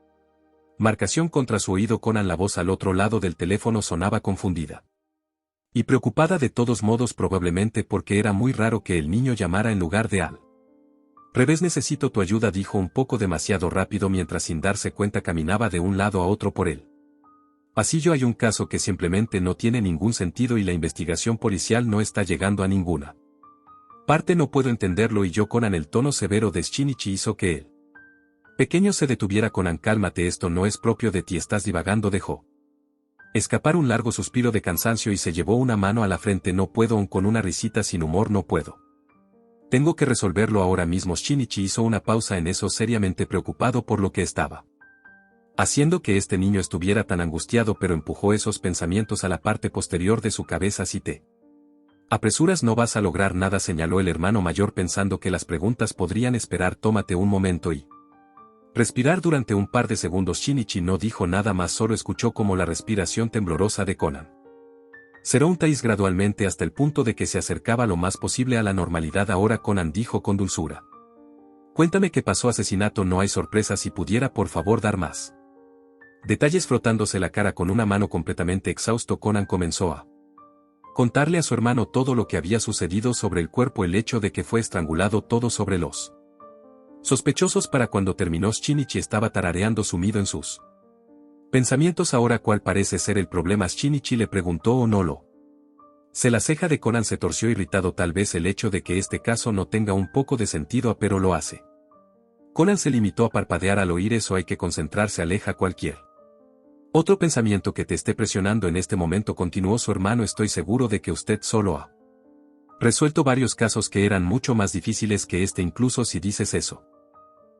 marcación contra su oído. Conan, la voz al otro lado del teléfono sonaba confundida y preocupada de todos modos, probablemente porque era muy raro que el niño llamara en lugar de al revés. Necesito tu ayuda, dijo un poco demasiado rápido mientras sin darse cuenta caminaba de un lado a otro por él pasillo. Hay un caso que simplemente no tiene ningún sentido y la investigación policial no está llegando a ninguna parte. No puedo entenderlo. Y yo, Conan. El tono severo de Shinichi hizo que el pequeño se detuviera. Conan, cálmate, esto no es propio de ti, estás divagando. Dejó escapar un largo suspiro de cansancio y se llevó una mano a la frente. No puedo, con una risita sin humor. No puedo. Tengo que resolverlo ahora mismo. Shinichi hizo una pausa en eso, seriamente preocupado por lo que estaba haciendo que este niño estuviera tan angustiado, pero empujó esos pensamientos a la parte posterior de su cabeza. Si te apresuras no vas a lograr nada, señaló el hermano mayor pensando que las preguntas podrían esperar. Tómate un momento y respirar durante un par de segundos. Shinichi no dijo nada más, solo escuchó como la respiración temblorosa de Conan cerró un taiz gradualmente hasta el punto de que se acercaba lo más posible a la normalidad. Ahora, Conan dijo con dulzura, cuéntame qué pasó. Asesinato, no hay sorpresas. Si pudiera por favor dar más detalles. Frotándose la cara con una mano completamente exhausto, Conan comenzó a contarle a su hermano todo lo que había sucedido sobre el cuerpo, el hecho de que fue estrangulado, todo sobre los sospechosos. Para cuando terminó, Shinichi estaba tarareando sumido en sus pensamientos. Ahora, ¿cuál parece ser el problema? Shinichi le preguntó. ¿O no lo sé? La ceja de Conan se torció irritado. Tal vez el hecho de que este caso no tenga un poco de sentido, pero lo hace. Conan se limitó a parpadear al oír eso. Hay que concentrarse. Aleja cualquier otro pensamiento que te esté presionando en este momento, continuó su hermano. Estoy seguro de que usted solo ha resuelto varios casos que eran mucho más difíciles que este. Incluso si dices eso,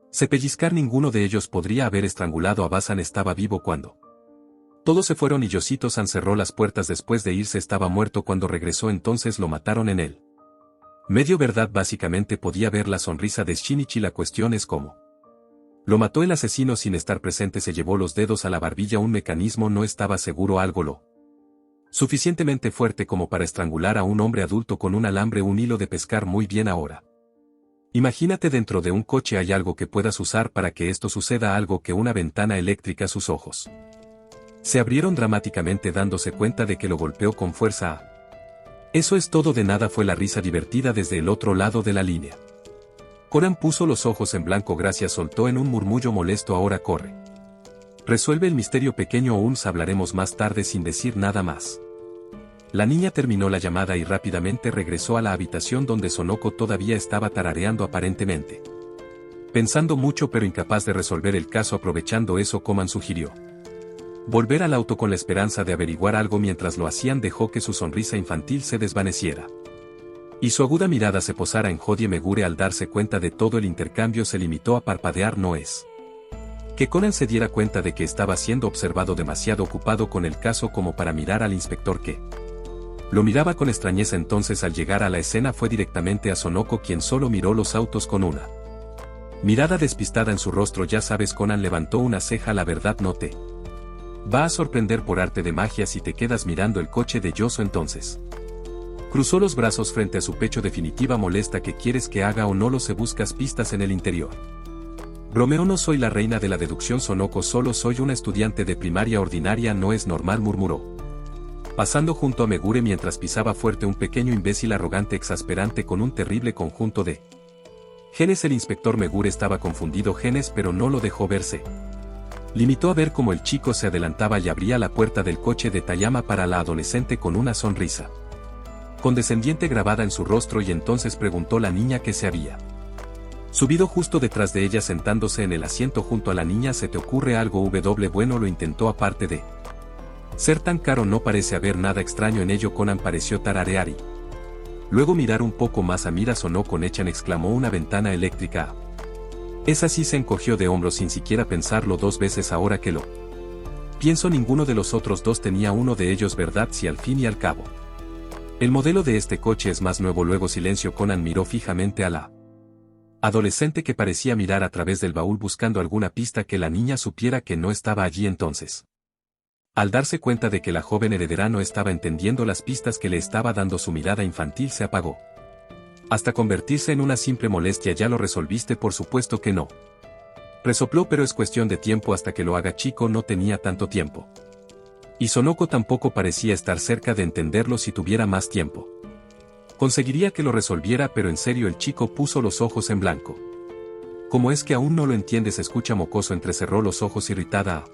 se pellizcar, ninguno de ellos podría haber estrangulado a Basan. Estaba vivo cuando todos se fueron y Yoshito-san cerró las puertas después de irse. Estaba muerto cuando regresó. Entonces lo mataron en él medio, ¿verdad? Básicamente podía ver la sonrisa de Shinichi. La cuestión es cómo lo mató el asesino sin estar presente. Se llevó los dedos a la barbilla. Un mecanismo, no estaba seguro, algo lo suficientemente fuerte como para estrangular a un hombre adulto con un alambre, un hilo de pescar. Muy bien, ahora imagínate dentro de un coche. ¿Hay algo que puedas usar para que esto suceda? Algo que una ventana eléctrica. Sus ojos se abrieron dramáticamente dándose cuenta de que lo golpeó con fuerza. Eso es todo. De nada, fue la risa divertida desde el otro lado de la línea. Conan puso los ojos en blanco. Gracias, soltó en un murmullo molesto. Ahora corre. Resuelve el misterio, pequeño. Aún hablaremos más tarde. Sin decir nada más, la niña terminó la llamada y rápidamente regresó a la habitación donde Sonoko todavía estaba tarareando, aparentemente pensando mucho pero incapaz de resolver el caso. Aprovechando eso, Conan sugirió volver al auto con la esperanza de averiguar algo. Mientras lo hacían, dejó que su sonrisa infantil se desvaneciera y su aguda mirada se posara en Jodie Megure. Al darse cuenta de todo el intercambio, se limitó a parpadear. No es que Conan se diera cuenta de que estaba siendo observado, demasiado ocupado con el caso como para mirar al inspector, que lo miraba con extrañeza. Entonces, al llegar a la escena, fue directamente a Sonoko, quien solo miró los autos con una mirada despistada en su rostro. Ya sabes, Conan levantó una ceja. La verdad no te va a sorprender por arte de magia si te quedas mirando el coche de Yoso. Entonces cruzó los brazos frente a su pecho. Definitiva molesta. ¿Qué quieres que haga o no lo sé? Buscas pistas en el interior. Bromeo, no soy la reina de la deducción, Sonoko, solo soy una estudiante de primaria ordinaria. No es normal, murmuró pasando junto a Megure mientras pisaba fuerte un pequeño imbécil arrogante exasperante con un terrible conjunto de genes. El inspector Megure estaba confundido genes, pero no lo dejó verse. Limitó a ver cómo el chico se adelantaba y abría la puerta del coche de Tayama para la adolescente con una sonrisa condescendiente grabada en su rostro, y entonces preguntó la niña qué se había subido justo detrás de ella sentándose en el asiento junto a la niña. ¿Se te ocurre algo? Bueno, lo intentó. Aparte de ser tan caro no parece haber nada extraño en ello. Conan pareció tararear y luego mirar un poco más a Mira. Sonó con Echan, exclamó. Una ventana eléctrica. Esa sí. Se encogió de hombros sin siquiera pensarlo dos veces. Ahora que lo pienso, ninguno de los otros dos tenía uno de ellos, ¿verdad? Si al fin y al cabo el modelo de este coche es más nuevo. Luego silencio. Conan miró fijamente a la adolescente, que parecía mirar a través del baúl buscando alguna pista que la niña supiera que no estaba allí. Entonces, al darse cuenta de que la joven heredera no estaba entendiendo las pistas que le estaba dando, su mirada infantil se apagó hasta convertirse en una simple molestia. ¿Ya lo resolviste? Por supuesto que no, resopló, pero es cuestión de tiempo hasta que lo haga. Chico, no tenía tanto tiempo. Y Sonoko tampoco parecía estar cerca de entenderlo. Si tuviera más tiempo, conseguiría que lo resolviera. Pero en serio, el chico puso los ojos en blanco. ¿Cómo es que aún no lo entiendes? Escucha, mocoso. Entrecerró los ojos irritada.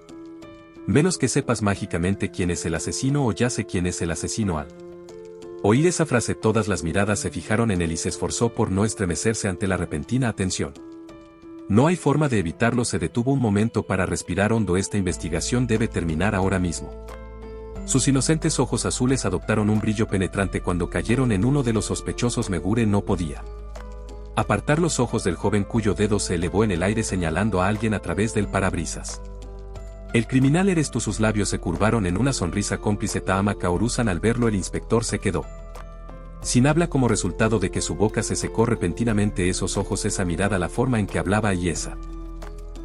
Menos que sepas mágicamente quién es el asesino. O ya sé quién es el asesino. Al oír esa frase, todas las miradas se fijaron en él y se esforzó por no estremecerse ante la repentina atención. No hay forma de evitarlo. Se detuvo un momento para respirar hondo. Esta investigación debe terminar ahora mismo. Sus inocentes ojos azules adoptaron un brillo penetrante cuando cayeron en uno de los sospechosos. Megure no podía apartar los ojos del joven, cuyo dedo se elevó en el aire señalando a alguien a través del parabrisas. El criminal eres tú. Sus labios se curvaron en una sonrisa cómplice. Tama Kaoru-san. Al verlo, el inspector se quedó sin habla como resultado de que su boca se secó repentinamente. Esos ojos, esa mirada, la forma en que hablaba y esa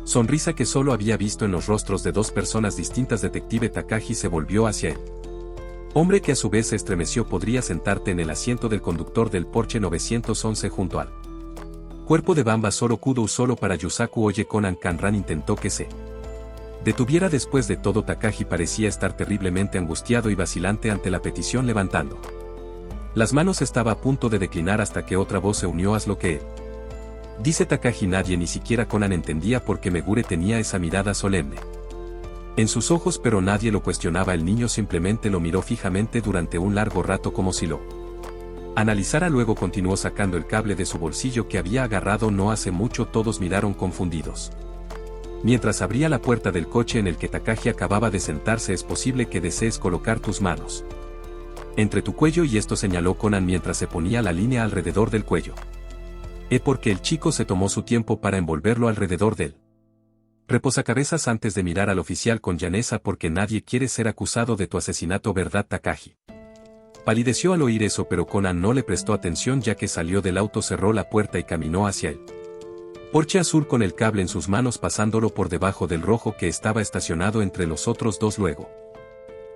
sonrisa que solo había visto en los rostros de dos personas distintas. Detective Takagi se volvió hacia él. Hombre, que a su vez se estremeció. ¿Podría sentarte en el asiento del conductor del Porsche 911 junto al cuerpo de Bamba Soro Kudo solo para Yusaku? Oye, Conan. Kanran intentó que se detuviera. Después de todo, Takagi parecía estar terriblemente angustiado y vacilante ante la petición, levantando las manos. Estaba a punto de declinar hasta que otra voz se unió. Haz lo que él dice, Takagi. Nadie, ni siquiera Conan, entendía por qué Megure tenía esa mirada solemne en sus ojos, pero nadie lo cuestionaba. El niño simplemente lo miró fijamente durante un largo rato como si lo analizara. Luego continuó sacando el cable de su bolsillo que había agarrado no hace mucho. Todos miraron confundidos mientras abría la puerta del coche en el que Takagi acababa de sentarse. Es posible que desees colocar tus manos entre tu cuello y esto, señaló Conan mientras se ponía la línea alrededor del cuello. Porque el chico se tomó su tiempo para envolverlo alrededor del reposacabezas antes de mirar al oficial con llaneza. Porque nadie quiere ser acusado de tu asesinato, ¿verdad? Takagi palideció al oír eso, pero Conan no le prestó atención ya que salió del auto, cerró la puerta y caminó hacia él. Porsche azul con el cable en sus manos, pasándolo por debajo del rojo que estaba estacionado entre los otros dos. Luego,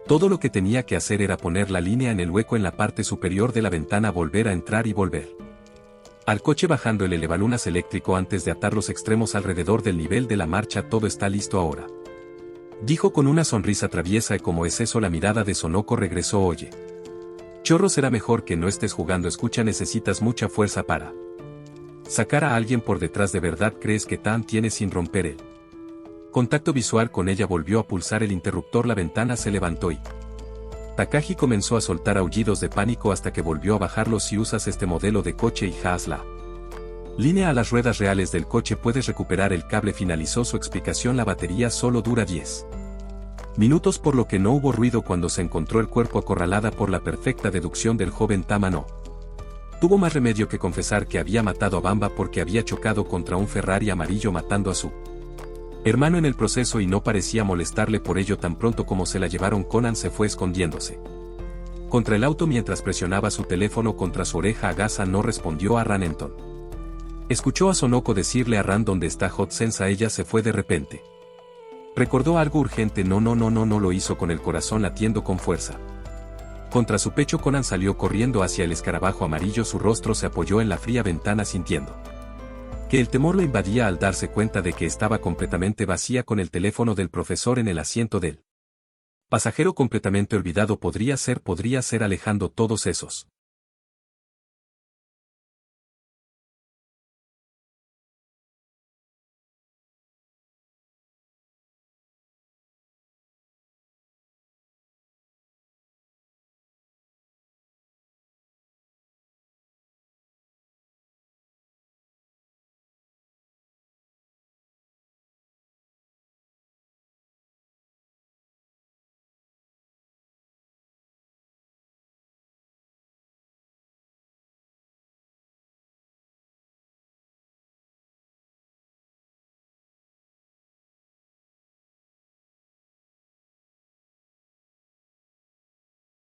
todo lo que tenía que hacer era poner la línea en el hueco en la parte superior de la ventana, volver a entrar y volver al coche bajando el elevalunas eléctrico antes de atar los extremos alrededor del nivel de la marcha. Todo está listo ahora, dijo con una sonrisa traviesa. ¿Y cómo es eso? La mirada de Sonoko regresó. Oye, chorro, será mejor que no estés jugando. Escucha, necesitas mucha fuerza para sacar a alguien por detrás. ¿De verdad crees que Tan tiene sin romper el contacto visual con ella? Volvió a pulsar el interruptor. La ventana se levantó y Takagi comenzó a soltar aullidos de pánico hasta que volvió a bajarlos. Si usas este modelo de coche y haz la línea a las ruedas reales del coche, puedes recuperar el cable. Finalizó su explicación. La batería solo dura 10 minutos, por lo que no hubo ruido cuando se encontró el cuerpo. Acorralada por la perfecta deducción del joven, Tama no tuvo más remedio que confesar que había matado a Bamba porque había chocado contra un Ferrari amarillo matando a su hermano en el proceso y no parecía molestarle por ello. Tan pronto como se la llevaron, Conan se fue escondiéndose contra el auto mientras presionaba su teléfono contra su oreja. Agasa no respondió a Ranenton. Escuchó a Sonoko decirle a Ran dónde está Hot Sensa. Ella se fue de repente. Recordó algo urgente. No lo hizo con el corazón latiendo con fuerza contra su pecho. Conan salió corriendo hacia el escarabajo amarillo. Su rostro se apoyó en la fría ventana sintiendo que el temor lo invadía al darse cuenta de que estaba completamente vacía con el teléfono del profesor en el asiento del Pasajero completamente olvidado podría ser alejando todos esos